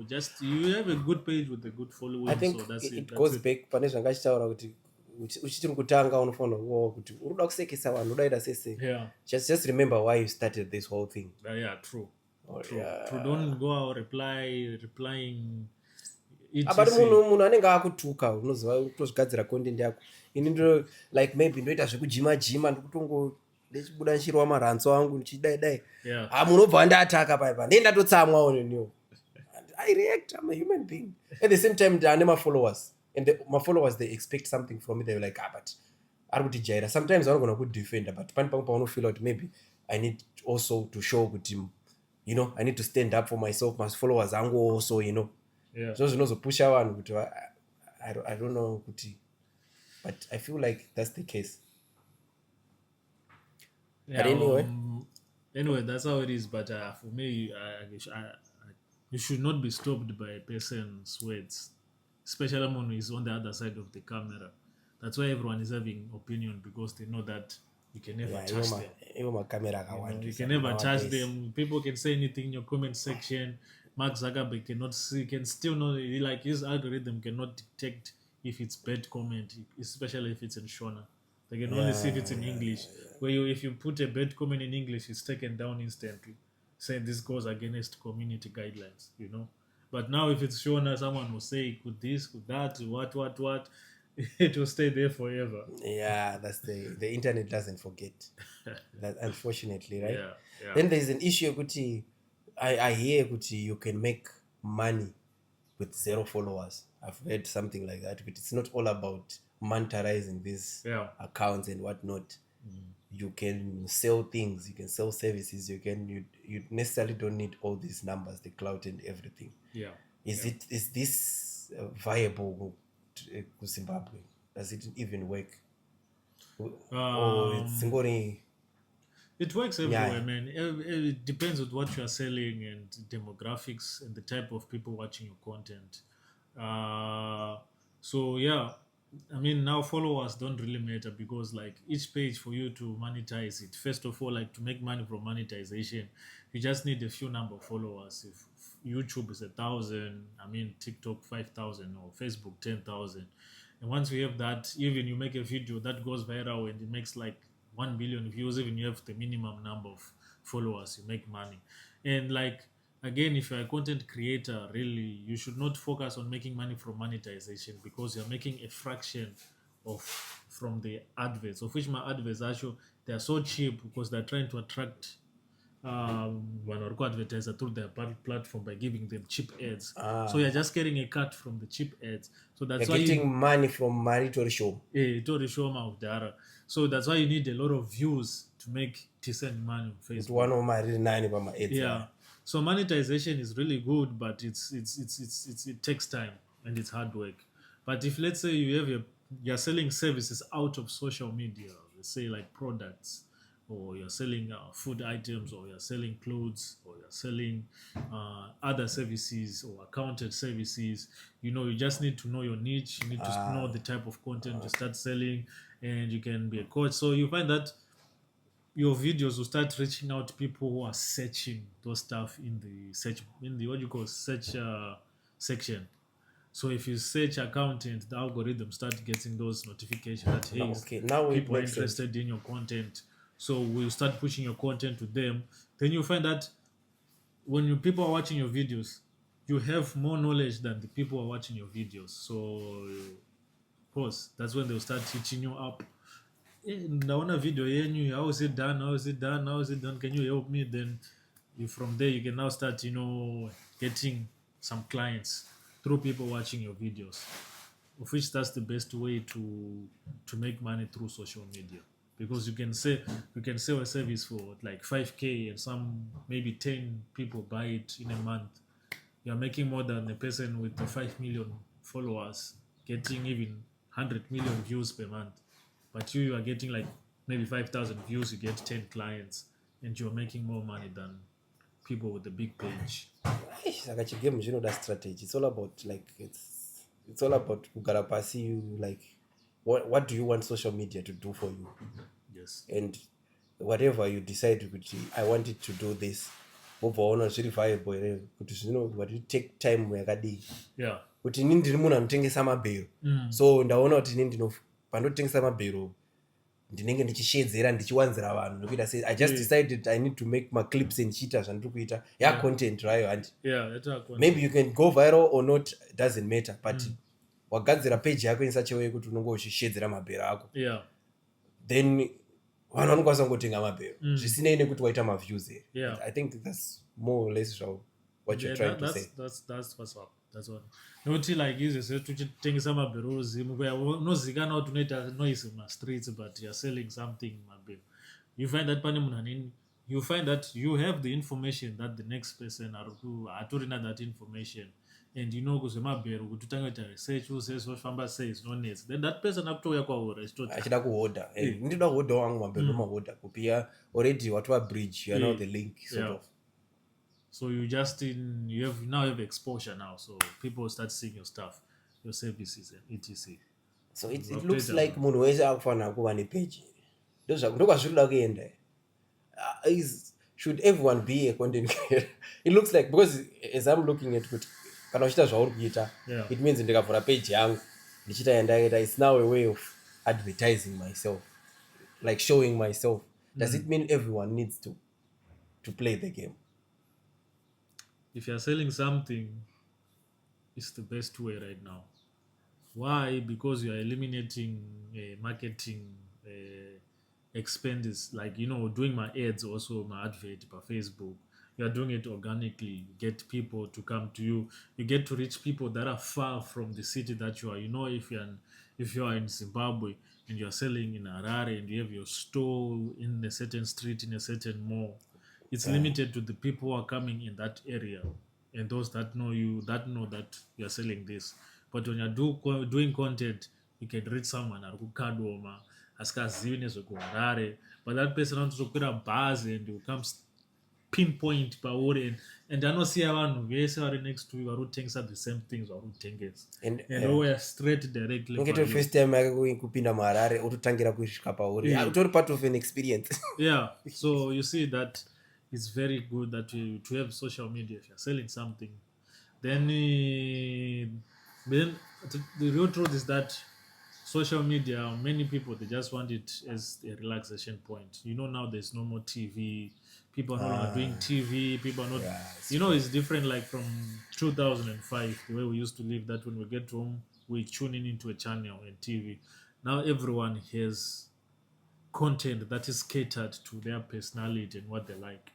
Just you have a good page with a good following. I think so that's it goes back pane zvangachitaura kuti uchitiri kutanga unofanira kuti uruda kusekesa vanhu udaita sese. Just remember why you started this whole thing. True. Don't go out replying but munhu anenge akutuka unoziva kutozvigadzira content yako. Ini ndo maybe ndoita zvekujima ndikutongo ndichibuda nchirwa maranzo angu ndichidai munobva ndataka paipa ndiye ndatotsamwa oneniwo. I react. I'm a human being. At the same time, there are my followers, and my followers, they expect something from me. They're like, but I would jaira. Sometimes I'm gonna go defender, but pan feel out maybe I need also to show kuti, you know, I need to stand up for myself, my followers angu also, you know. Yeah. So zvinozopusha vanhu kuti I don't know kuti, but I feel like that's the case. Yeah, But anyway, that's how it is. But for me, you should not be stopped by a person's words, especially when he's on the other side of the camera. That's why everyone is having opinion, because they know that you can never touch them. Even my camera You can never touch them. People can say anything in your comment section. Mark Zuckerberg cannot see, can still not, like his algorithm cannot detect if it's bad comment, especially if it's in Shona. They can only see if it's in English. Where if you put a bad comment in English, it's taken down instantly, saying this goes against community guidelines, you know. But now if it's Shona, someone will say, could this, could that, what, it will stay there forever. Yeah, that's the internet doesn't forget. That, unfortunately, right? Yeah. Then there's an issue kuti, I hear kuti you can make money with 0 followers. I've heard something like that, but it's not all about monetizing these accounts and whatnot. You can sell things, you can sell services, you necessarily don't need all these numbers, the clout and everything. Is this viable to Zimbabwe? Does it even work? Or it's ngori? It works everywhere, man. It depends on what you are selling and demographics and the type of people watching your content. So yeah, I mean, now followers don't really matter, because like each page, for you to monetize it, first of all, like to make money from monetization, you just need a few number of followers. If YouTube is 1,000, I mean TikTok 5,000, or Facebook 10,000, and once you have that, even you make a video that goes viral and it makes like 1 billion views, even you have the minimum number of followers, you make money. And like, again, if you're a content creator, really, you should not focus on making money from monetization, because you're making a fraction from the adverts, of which my adverts actually, they are so cheap because they're trying to attract one or advertiser through their platform by giving them cheap ads. So you're just getting a cut from the cheap ads. So that's you're why getting money from mandatory show. So that's why you need a lot of views to make decent money on Facebook. So monetization is really good, but it takes time and it's hard work. But if, let's say, you're selling services out of social media, let's say like products, or you're selling food items, or you're selling clothes, or you're selling other services or accounted services, you just need to know your niche. You need to know the type of content you start selling, and you can be a coach. So you find that your videos will start reaching out to people who are searching those stuff in the what you call search section. So if you search accountant, the algorithm start getting those notifications that now people are interested in your content. So we'll start pushing your content to them. Then you find that when people are watching your videos, you have more knowledge than the people who are watching your videos. So, of course, that's when they'll start teaching you up. Naona video yenyu, how is it done, can you help me? Then from there you can now start getting some clients through people watching your videos, of which that's the best way to make money through social media, because you can sell a service for like 5k and some maybe 10 people buy it in a month. You're making more than a person with 5 million followers getting even 100 million views per month. But you are getting like maybe 5,000 views, you get 10 clients, and you're making more money than people with a big page. That strategy. It's all about like it's all about you, like what do you want social media to do for you? Yes. And whatever you decide, I want it to do this. Viable, what you take time yakadi. Yeah. Kuti inini ndiri munhu anotengesa mabhero. So ndaona kuti inini pandotengesa mabhero ndinenge ndichishedzera ndichiwanzira vanhu nokuita sei I just decided I need to make my clips and ndichiita zvandiri kuita content rayo and maybe you can go viral or not, doesn't matter, but wagadzira page yako in such a way kuti unenge uchishedzera mabhero ako, then vanhu vanokwanisa kungotenga mabhero zvisinei nekuti waita maviews here. I think that's more or less what you're trying to say. That's what's up. That's what. Not like izvo tuchitengesa mabhero Zimu unozikana kuti unoita noise in the streets, but you're selling something mabhero. You find that pane munhu you find that you have the information that the next person atorina that information, and kuzvemabhero kuti utange kuita research usesofamba sei zvinonetsa, then that person akutouya kwauri achida kuhodha ndinoda kuhodha wangu mabhero mahodha kupia already watova bridge, you know the link sort of. So you just you have exposure now, so people start seeing your stuff, your services and etc. So it looks like munhu wese akufanira kuva nepage. Ndokwazviri kuenda. Should everyone be a content creator? It looks like, because as I'm looking at kuti kana uchita zvauri kuita, it means ndikavhura page yangu ndichita yandaita, it's now a way of advertising myself, like showing myself. Does it mean everyone needs to play the game? If you're selling something, it's the best way right now. Why? Because you are eliminating marketing expenses, like doing my ads, also my advert per Facebook. You are doing it organically. You get people to come to you. You get to reach people that are far from the city that you are. If you are in Zimbabwe and you are selling in Harare and you have your store in a certain street, in a certain mall, it's limited to the people who are coming in that area and those that know you, that know that you are selling this. But when you're doing content, you can reach someone at Kukadoma, asikazivi nezvekuharare, but that person wants to put a buzz and you come pinpoint pauri, and anosiya vanhu vese vari next to you vari kutengesa the same things vari kutengesa, and we straight directly. Okay, first time yake kupinda muharare ototangira kusvika pauri, utori part of an experience. Yeah, so you see that it's very good that to have social media if you're selling something. Then the real truth is that social media, many people, they just want it as a relaxation point. Now there's no more TV. People are no longer doing TV. People are not, it's different like from 2005, the way we used to live, that when we get home, we tune in into a channel and TV. Now everyone has content that is catered to their personality and what they like.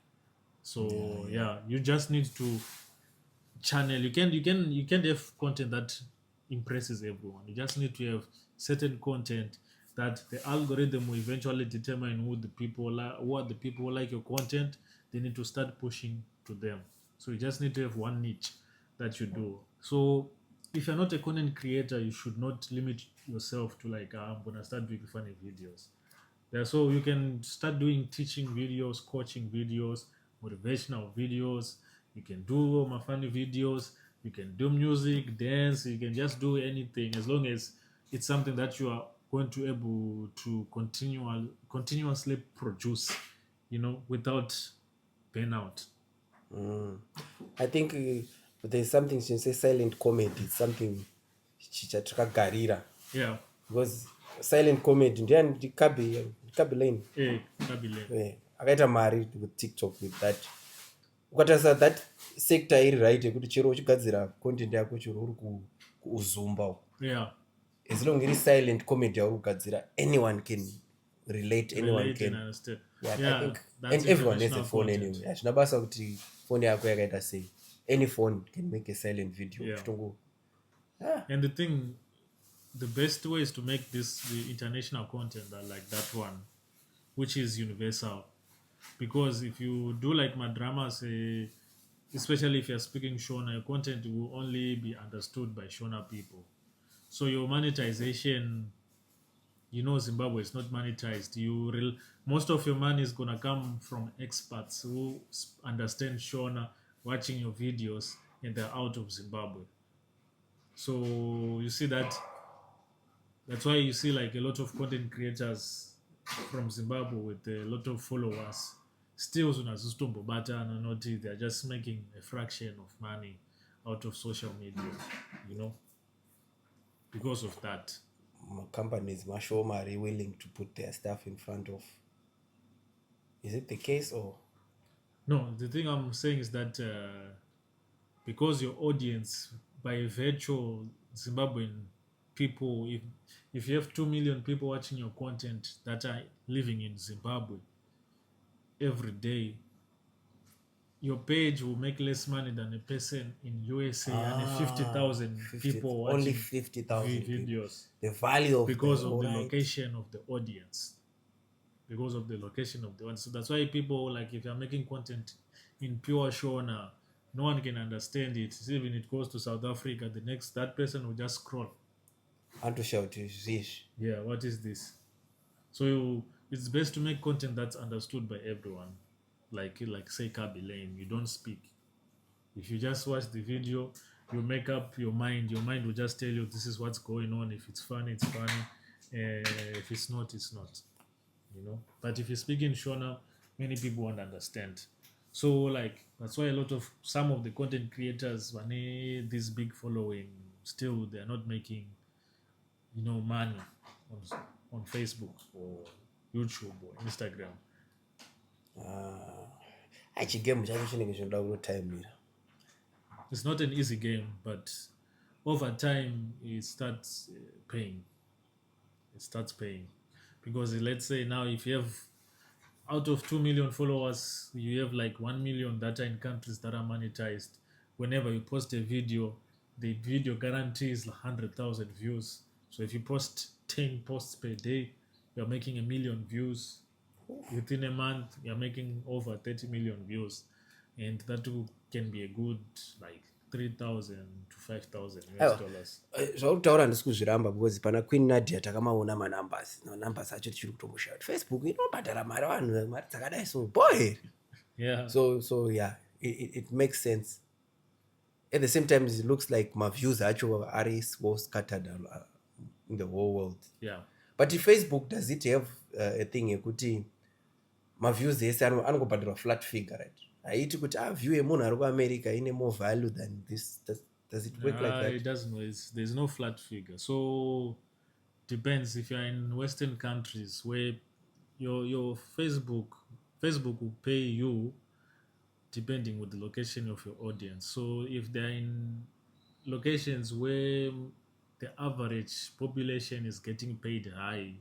So you just need to channel. You can't have content that impresses everyone. You just need to have certain content that the algorithm will eventually determine who are the people who like your content. They need to start pushing to them. So you just need to have one niche that you do. So if you're not a content creator, you should not limit yourself to like, I'm gonna start doing funny videos. So you can start doing teaching videos, coaching videos, motivational videos. You can do my funny videos. You can do music, dance. You can just do anything as long as it's something that you are going to able to continuously produce, without burnout. I think there's something since say silent comedy. It's something chachakagarira. Yeah. Because silent comedy, ndiani Belinda. Belinda. Akaita mari with TikTok with that. Ukatarisa that sector iri right yekuti chero uchigadzira content yako chero uri kuuzumba. Yeah. As long as it's silent comedy yauri kugadzira, anyone can relate, anyone can understand. I think, and everyone has a phone content. Anyway. Achina basa kuti phone yako yakaita sei. Any phone can make a silent video. Yeah. And the best way is to make the international content like that one, which is universal. Because if you do like my dramas, especially if you're speaking Shona, your content will only be understood by Shona people. So your monetization, Zimbabwe is not monetized. Most of your money is gonna come from experts who understand Shona, watching your videos, and they're out of Zimbabwe. So you see that's why you see like a lot of content creators from Zimbabwe with a lot of followers still they're just making a fraction of money out of social media, because of that. Companies are willing to put their stuff in front of. Is it the case or? No, the thing I'm saying is that because your audience, by virtual Zimbabwean people, if you have 2 million people watching your content that are living in Zimbabwe every day, your page will make less money than a person in USA and 50,000 people watching only 50,000 videos. The value of because of the location of the audience. because of the location of the one. So that's why people, like, if you're making content in pure Shona, no one can understand it. Even it goes to South Africa, that person will just scroll. And to shout Zish. Yeah, what is this? So it's best to make content that's understood by everyone. Like say Kabi Lane, you don't speak. If you just watch the video, you make up your mind. Your mind will just tell you this is what's going on. If it's funny, it's funny. If it's not, it's not. But if you speak in Shona, many people won't understand. So like that's why some of the content creators, when this big following, still they're not making money on Facebook or YouTube or Instagram. Game time. It's not an easy game, but over time it starts paying. It starts paying because let's say now if you have out of 2 million followers, you have like 1 million that are in countries that are monetized. Whenever you post a video, the video guarantees 100,000 views. So if you post 10 posts per day, you're making 1 million views. Within a month, you're making over 30 million views. And that can be a good like 3,000 to 5,000 US dollars. Zvautaura ndisi kuzviramba because pana Queen Nadia takamaona manumbers acho tichiri kutomusha kuti Facebook inobhadhara mari vanhu mari dzakadai so boy. Yeah. So yeah, it makes sense. At the same time, it looks like my views actually are well scattered in the whole world. Yeah. But if Facebook, does it have a thing yekuti my views ese anongobhadharwa flat figure, right? Haiti kuti view yemunhu ari kuAmerica ine more value than this. Does it work like that? It doesn't. There's no flat figure. So depends if you're in Western countries where your Facebook will pay you depending with the location of your audience. So if they're in locations where the average population is getting paid high,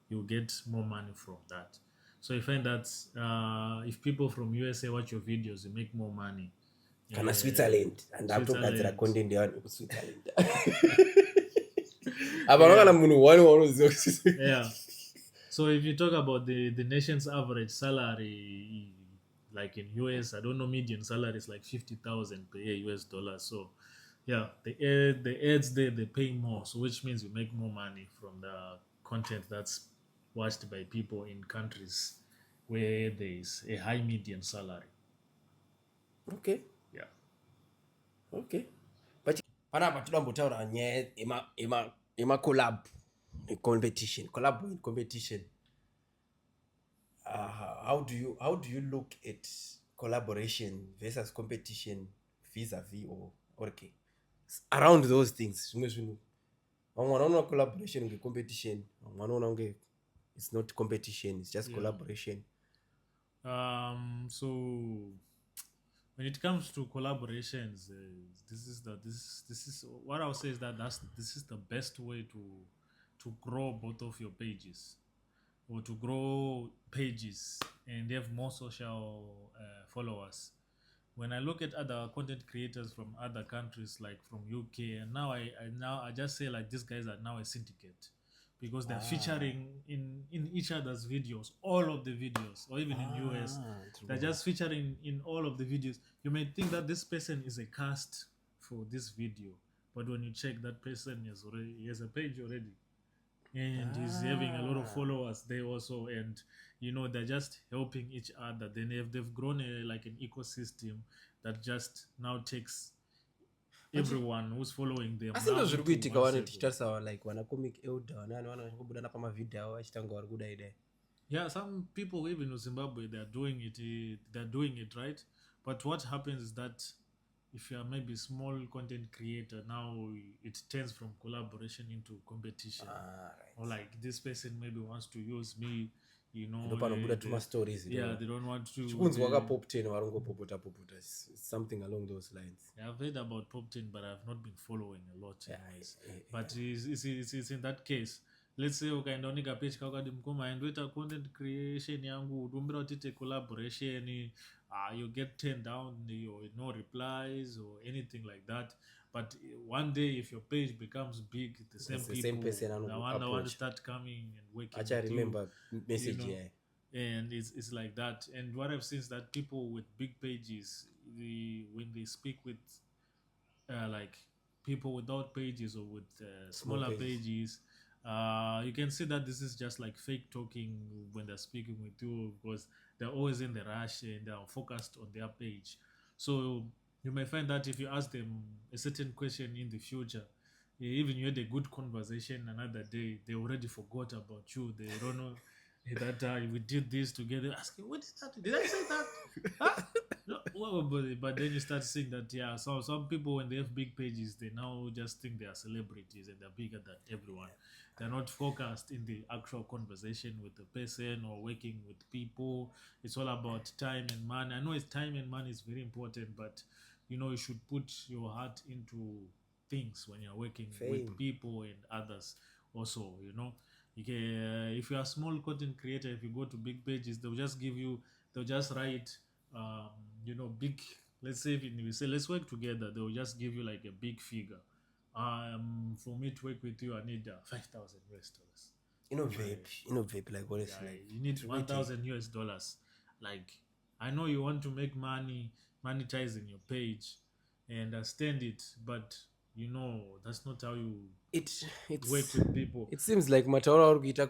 you get more money from that. So you find that if people from USA watch your videos, you make more money. Kana Switzerland and akutogadzira content yavanhu kuSwitzerland. Apana munhu wani wanoziva. Yeah. So if you talk about the nation's average salary, like in US, I don't know, median salary is like 50,000 per year US dollars. So yeah, the ads there, they pay more. So which means you make more money from the content that's watched by people in countries where there is a high median salary. Okay. Yeah. Okay. But panapa toda nyaya ema competition. How do you look at collaboration versus competition vis-a-vis or okay around those things? One collaboration with competition, one it's not competition, it's just collaboration. So when it comes to collaborations, this is what I would say is that this is the best way to grow both of your pages, or to grow pages and have more social followers. When I look at other content creators from other countries, like from UK, and now I just say like these guys are now a syndicate because they're featuring in each other's videos, all of the videos, or even in US, they're just featuring in all of the videos. You may think that this person is a cast for this video, but when you check, that person he has a page already. And he's having a lot of followers there also, and they're just helping each other. Then they've grown like an ecosystem that just now takes everyone who's following them. Asi ndo zviri kuitika tichitarisa like wana comic elder wana kubuda napama video awo achitanga vari kuda idai. Yeah, some people even in Zimbabwe, they're doing it right. But what happens is that if you are maybe small content creator, now it turns from collaboration into competition. Right. Or like this person maybe wants to use me, They stories. Yeah, they don't want to. Pop 10 popota. It's something along those lines. I've heard about Pop 10, but I've not been following a lot. But it's in that case. Let's say ukaendaonika page kakati mkoma ndoita content creation yangu utumbira utite collaboration, you get turned down, no replies or anything like that. But one day if your page becomes big, the same person the one to start coming and working. I remember message and it's like that. And what I've seen is that people with big pages, when they speak with like people without pages or with Small smaller pages. pages, you can see that this is just like fake talking when they're speaking with you, because they're always in the rush and they're focused on their page. So you may find that if you ask them a certain question in the future, even you had a good conversation another day, they already forgot about you. They don't know that we did this together. Asking, what did that? Did I say that? Huh? No, well, but then you start seeing that, yeah, so some people, when they have big pages, they now just think they are celebrities and they're bigger than everyone. They're not focused in the actual conversation with the person or working with people. It's all about time and money. I know it's time and money is very important, but you should put your heart into things when you're working Fame. with people and others also. You can, if you're a small content creator, if you go to big pages, they'll just write big, let's say if we say let's work together, they'll just give you like a big figure. For me to work with you, I need $5,000. Vape, like honestly. Yeah, Like, you need it's really $1,000. Like, I know you want to make money monetizing your page, and understand it, but that's not how you it's work with people. it seems like mataura uri kuita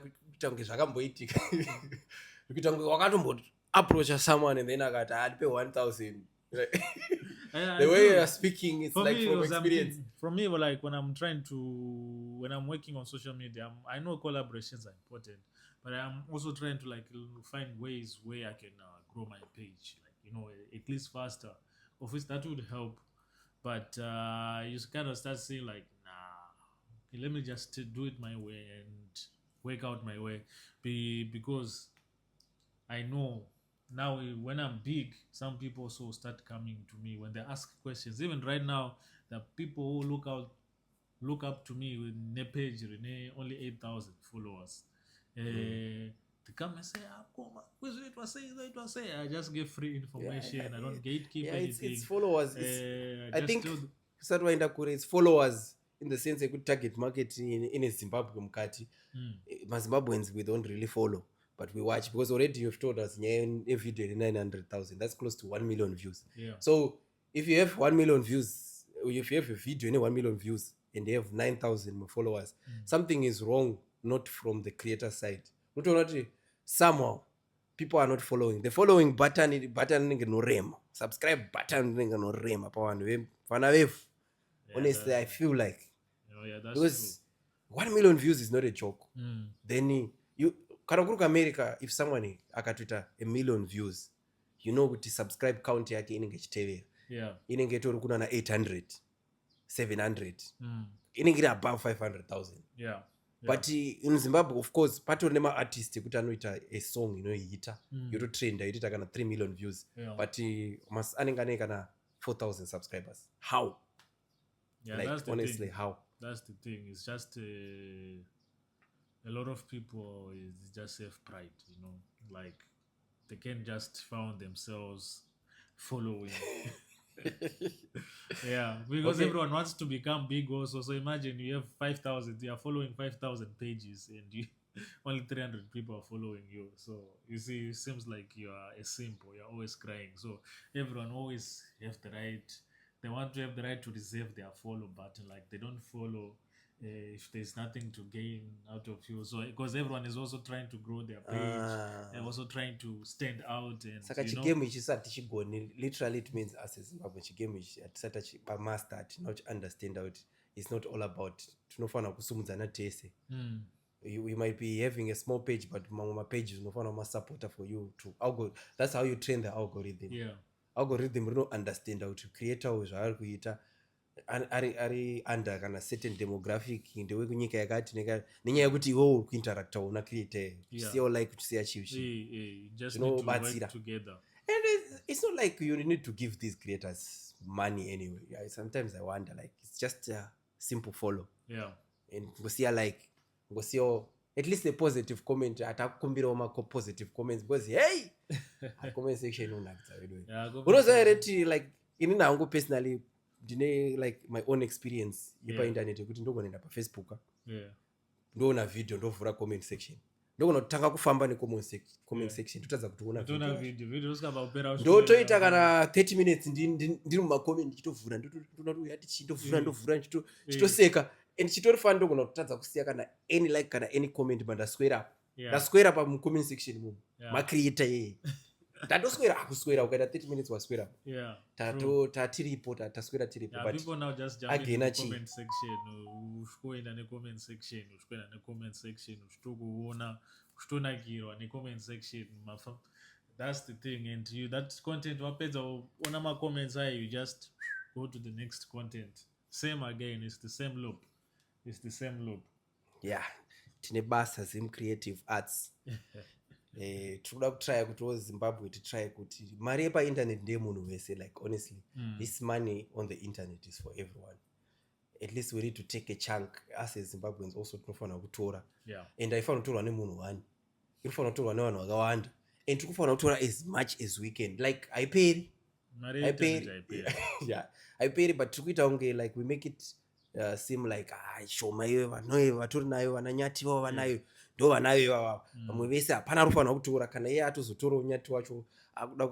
kunge zvakamboitika kuita kunge wakatombo approacha someone and then akati adipe 1,000. The way you are speaking, it's For like me, from experience. from me, like when I'm working on social media, I know collaborations are important, but I'm also trying to like find ways where I can grow my page, like at least faster. Of which that would help, but you kind of start saying like, nah, let me just do it my way and work out my way, because I know now when I'm big, some people also start coming to me when they ask questions. Even right now, the people who look up to me with ne page Rene only 8,000 followers. They come and say, it was say. I just give free information. I don't gatekeep anything. It's followers. I just think tell usati waenda kure, it's followers in the sense yekuti target market in Zimbabwe mukati. MaZimbabweans, we don't really follow, but we watch because already you've told us a video 900,000. That's close to 1 million views. Yeah. So if you have 1 million views, or if you have a video in 1 million views and they have 9,000 followers, something is wrong, not from the creator side. Not somehow people are not following. The following button no rem. Subscribe button no rem. Honestly, I feel like that's because true. 1 million views is not a joke. Then you kana kuri America, if someone akatwita 1 million views, kuti subscribe count yake inenge ichitevera. Yeah. Inenge itori kuna na 800, 700. Inenge iri above 500,000. Yeah. But in Zimbabwe, of course, patori nema artist kuti anoita a song inoita yototrenda yotoita kana 3 million views. Yeah. But anenge ane kana 4,000 subscribers. How? Yeah, like, that's the honestly, thing. how? That's the thing. It's just a lot of people is just self-pride, like they can't just found themselves following. Yeah, because everyone wants to become big also. So imagine you have 5,000, you are following 5,000 pages and you only 300 people are following you. So you see, it seems like you are a simp or you're always crying. So everyone always have the right. They want to have the right to reserve their follow button. Like they don't follow if there's nothing to gain out of you. So because everyone is also trying to grow their page, they're also trying to stand out. And saka chigame chisati chigone, literally it means as a Zimbabwe chigame hatisati pamaster not understand out. It's not all about tinofana kusumudzana tese. You might be having a small page, but my page is no supporter for you to that's how you train the algorithm. Yeah. Algorithm rino understand out creator zvaari kuita ari under kana certain demographic ndewe kunyika yakati nenyaya yekuti iwewe uri kuinteracta una creator uchiziva like uchiziva chivi just need to work together. And it's not like you need to give these creators money anyway. Yeah, sometimes I wonder, like, it's just a simple follow. Yeah. And go see at least a positive comment. Atakumbira ma positive comments because hey, comment section unakita wewe. Yeah, already like inina hangu personally dine like my own experience ipa internet kuti ndogoenda pa Facebook. Yeah. Ndona video ndovhura comment section. ndogona kutanga kufamba necomment section totadza kuti Tona video skaba upera ndotoita kana 30 minutes ndiri mumacomment ndichitovhura ndotona kuti yati ndovhura ndichitoseka and chitorifana ndogona kutadza kusiya kana any like kana any comment ndaswera pamucomment section mumu macreator yeye tatoswera akuswera ukaita 30 minutes waswera tatiripo taswera tiripo but people now just jump into the comment section ushkoenda necomment section ushkoenda necomment section ushtokuona ushtonakirwa necomment section that's the thing and you that content wapedza ona macomments ayo you just go to the next content same again it's the same loop yeah tine basa Zim Creative Arts tinoda kutrya kuti Zimbabwe titry kuti mari yepainternet ndeyemunhu wese like honestly this money on the internet is for everyone. At least we need to take a chunk as Zimbabweans also tinofanira kutora and haifanira kutorwa nemunhu one inofanira kutorwa nevanhu vakawanda and tikufanira kutora as much as we can like haiperi but tikuita unge like we make it seem like shoma iyo vanoyo vatori nayo vananyati vavo vanayo ndo vanayo ivava vamwe vese hapana rufanira kutora kana iye atozotorawo nyati wacho akuda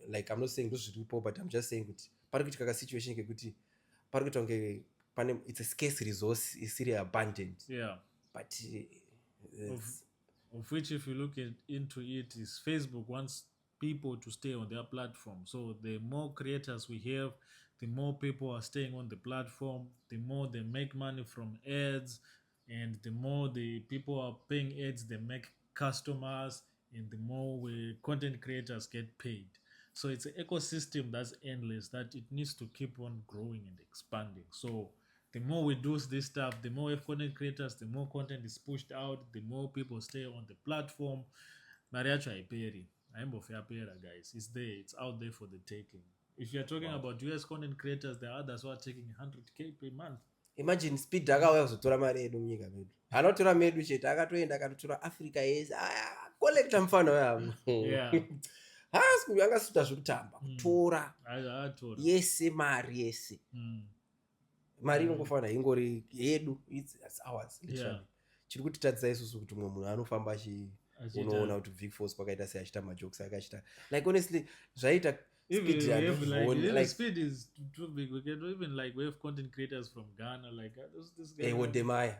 like I'm not saying ndozviripo but I'm just saying kuti pari kuitika ka situation kekuti pari kuita unge pane it's a scarce resource isiri abundant but of which if you look into it is Facebook wants people to stay on their platform, so the more creators we have, the more people are staying on the platform, the more they make money from ads, and the more the people are paying ads, they make customers, and the more content creators get paid. So it's an ecosystem that's endless, that it needs to keep on growing and expanding. So the more we do this stuff, the more we have content creators, the more content is pushed out, the more people stay on the platform. Mariacho haiperi. Aimbofyapera, guys. It's there. It's out there for the taking. If you're talking about US content creators, there are others who are taking 100k per month. Imagine speed akauya kuzotora mari yedu munyika medu. Anotora medu chete akatoenda akatotora Africa yese. Collecta mfano yamwe. Hasi angasuta zvekutamba kutora. Yese mari yese. Mari inongofana ingori yedu, it's ours literally. Chiri kutitadzisa isusu kuti mumwe munhu anofamba unoona kuti Big Force kwakaita sei achita majokes akachita like honestly zvaita speed is too big. We can even like we have content creators from Ghana like this guy Odemaya.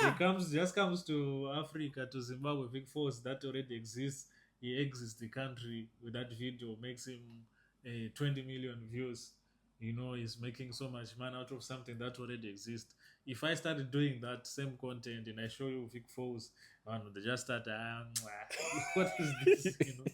He comes to Africa, to Zimbabwe, Big Force that already exists. He exits the country with that video, makes him 20 million views. You know, he's making so much money out of something that already exists. If I started doing that same content and I show you Big Force, they just start, what is this? You know?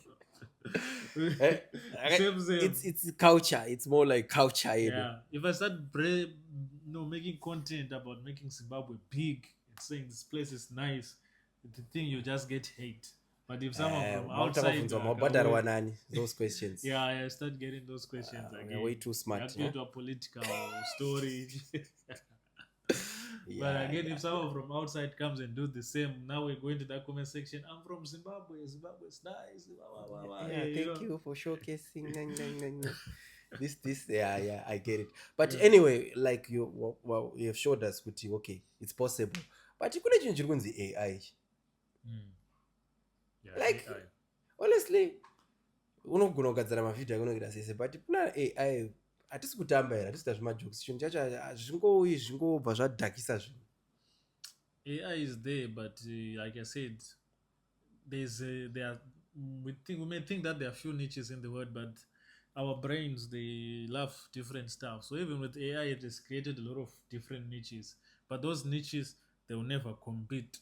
It's culture. It's more like culture. Yeah. If I start making content about making Zimbabwe big and saying this place is nice, the thing you just get hate. But if someone from outside, those questions. I start getting those questions again. Way too smart. You to a political story. But again, if someone from outside comes and do the same, now we go into that comment section. I'm from Zimbabwe. Zimbabwe's nice. Thank you for showcasing. this. I get it. But anyway, like you have showed us, okay, it's possible. But you couldn't change the AI. Like AI. Honestly, unogona kugadzira mavideo akunongera sese but kuna AI hatisi kutamba here, hatisi zvimajokes chinhu chacho hazvingouyi zvingobva zvadhakisa zvinhu. AI is there, but like I said, we may think that there are few niches in the world, but our brains, they love different stuff. So even with AI, it has created a lot of different niches, but those niches, they will never compete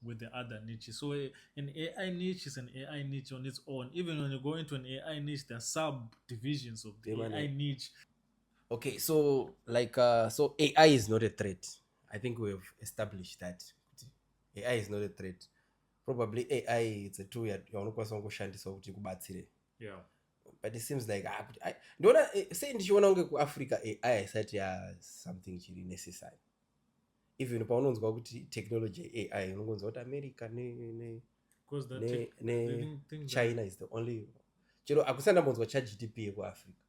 with the other niches. So an AI niche is an AI niche on its own. Even when you go into an AI niche, there are subdivisions of the AI niche. Okay, so like so AI is not a threat. I think we have established that AI is not a threat. Probably AI it's a tool yaunokwanisa kungoshandisa kuti kubatsire. Yeah. But it seems like I ndona say ndichiona unge kuAfrica AI isati something chiri necessary. Even paunonzwa kuti technology AI unongonzwa kuti America ne China is the only chero akusandambonzwa ChatGPT yekuAfrica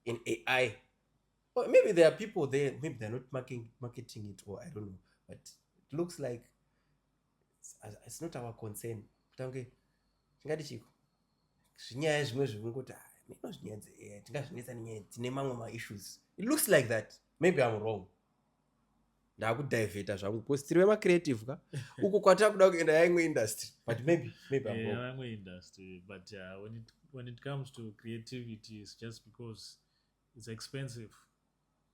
in AI. Or maybe there are people there, maybe they're not marketing it, or I don't know, but it looks like it's not our concern. Tange ngati chiko zvinyaya zvimwe zvekungoti mino zvinyaya tingazvinetsa nenyaya tine mamwe ma-issues. It looks like that. Maybe I'm wrong. Ndakudivheta zvangu because tiri vema-creative ka uku kwatakuda kuenda yaimwe industry, but maybe I'm wrong. Yaimwe industry, but when it comes to creativity, it's just because it's expensive.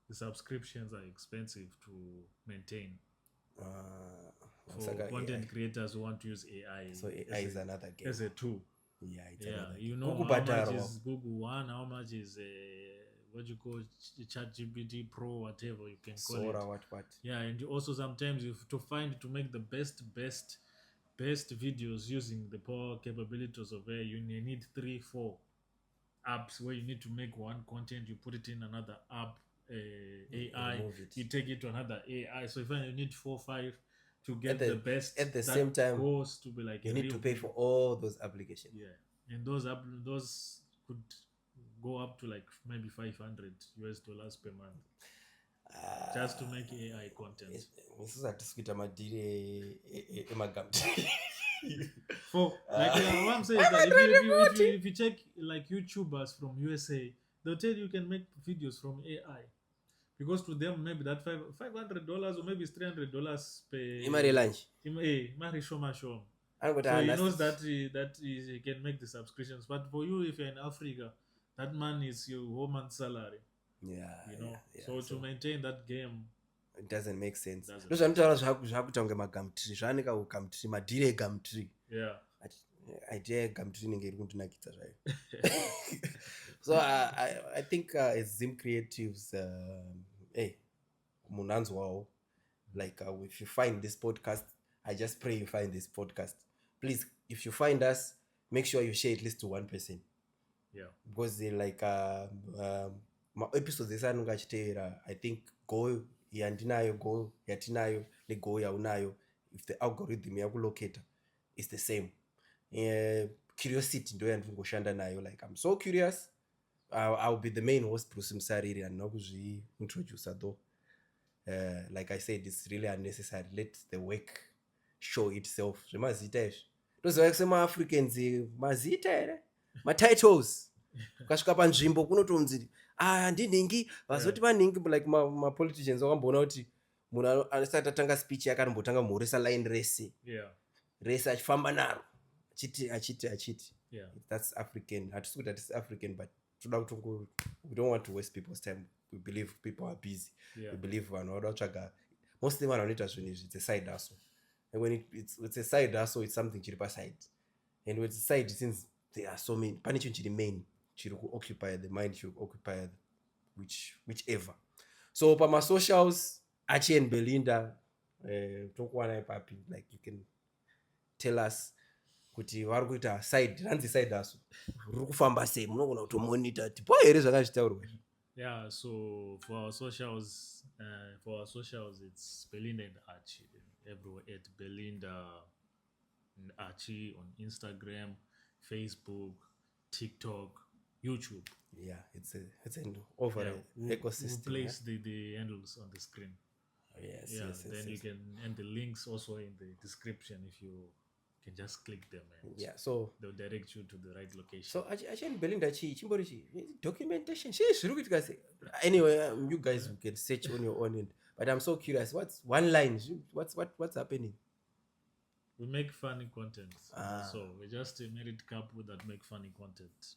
The subscriptions are expensive to maintain. For content AI creators who want to use AI. So AI is another game. As a tool. Yeah, it's another game. You know how much is Google One, how much is what you call ChatGPT Pro, whatever you can call Sora, it. what. Yeah, and also sometimes you have to make the best videos using the power capabilities of AI, you need 3-4 apps where you need to make one content, you put it in another app, AI, you take it to another AI. So if you need 4-5 to get the best at the same time, goes to be like you need to pay for all those applications. Yeah, and those could go up to like maybe $500 per month just to make AI content. This is a tiskuita madire emagamti. For like what I'm saying is that if you check like YouTubers from USA, they'll tell you can make videos from AI. Because to them, maybe that $500 or maybe it's $300 per. Imari lunch. Imari shoma. So he knows that he can make the subscriptions. But for you, if you're in Africa, that man is your whole month's salary. Yeah. You know. Yeah, so to maintain that game, it doesn't make sense. Ndozvanotaura zvakuita kunge magumtree. Zvanika kugumtree, madire gumtree. Yeah. Idea gumtree inenge iri kundinakidza zvayo. So I think as Zim Creatives, munanzwawo, like if you find this podcast, I just pray you find this podcast. Please, if you find us, make sure you share at least to one person. Yeah. Because they like my episodes esanonga achiteera, I think go yandinayo, go yatinayo, ne go yaunayo, if the algorithm yakulocata is the same. Curiosity ndo yandingoshanda nayo, like I'm so curious. I'll be the main host, Bruce Msariri, and not introducer though. Like I said, it's really unnecessary. Let the work show itself. Those are some Africans, mazita, my titles. Ukasvika panzvimbo kunotonzi handinhingi vazoti vaningi, like my politicians wakambona kuti munhu anosati atanga speech yakanombotanga muhoresa line rese achifamba naro achiti. Yeah. That's African. Hatisi kuti that is African, but we don't want to waste people's time. We believe people are busy. Yeah. We believe most of them are not as it's a side hustle. And when it's a side hustle, it's something chiripa side. And when it's a side, since there are so many panichun chiri main chiri occupy the mind, chiri occupy whichever. So for my socials, Archie and Belinda, talk one papi, like you can tell us kuti vari kuita ranzi side hustle ruri kufamba sei, munogona kutomonitor kuti po here zvakazvitaurwa. Yeah, so for our socials it's Belinda and Archie everywhere, at Belinda and Archie on Instagram, Facebook, TikTok, YouTube. Yeah, it's an overall ecosystem. We'll place the handles on the screen. Yes. You can, and the links also in the description, if you can just click them and so they'll direct you to the right location. So Archie and Belinda chimbori documentation anyway, you guys can search on your own end, but I'm so curious, what's one line, what's happening? We make funny content. So we're just a married couple that make funny content.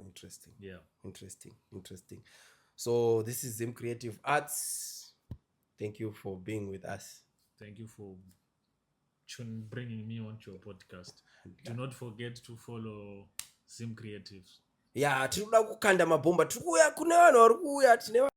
Interesting. Yeah. Interesting. So this is Zim Creative Arts. Thank you for being with us. Thank you for bringing me onto your podcast. Do not forget to follow Zim Creatives. Yeah, tiri kuda kukanda mabhomba, tiri kuuya kune vanhu vari kuuya, tine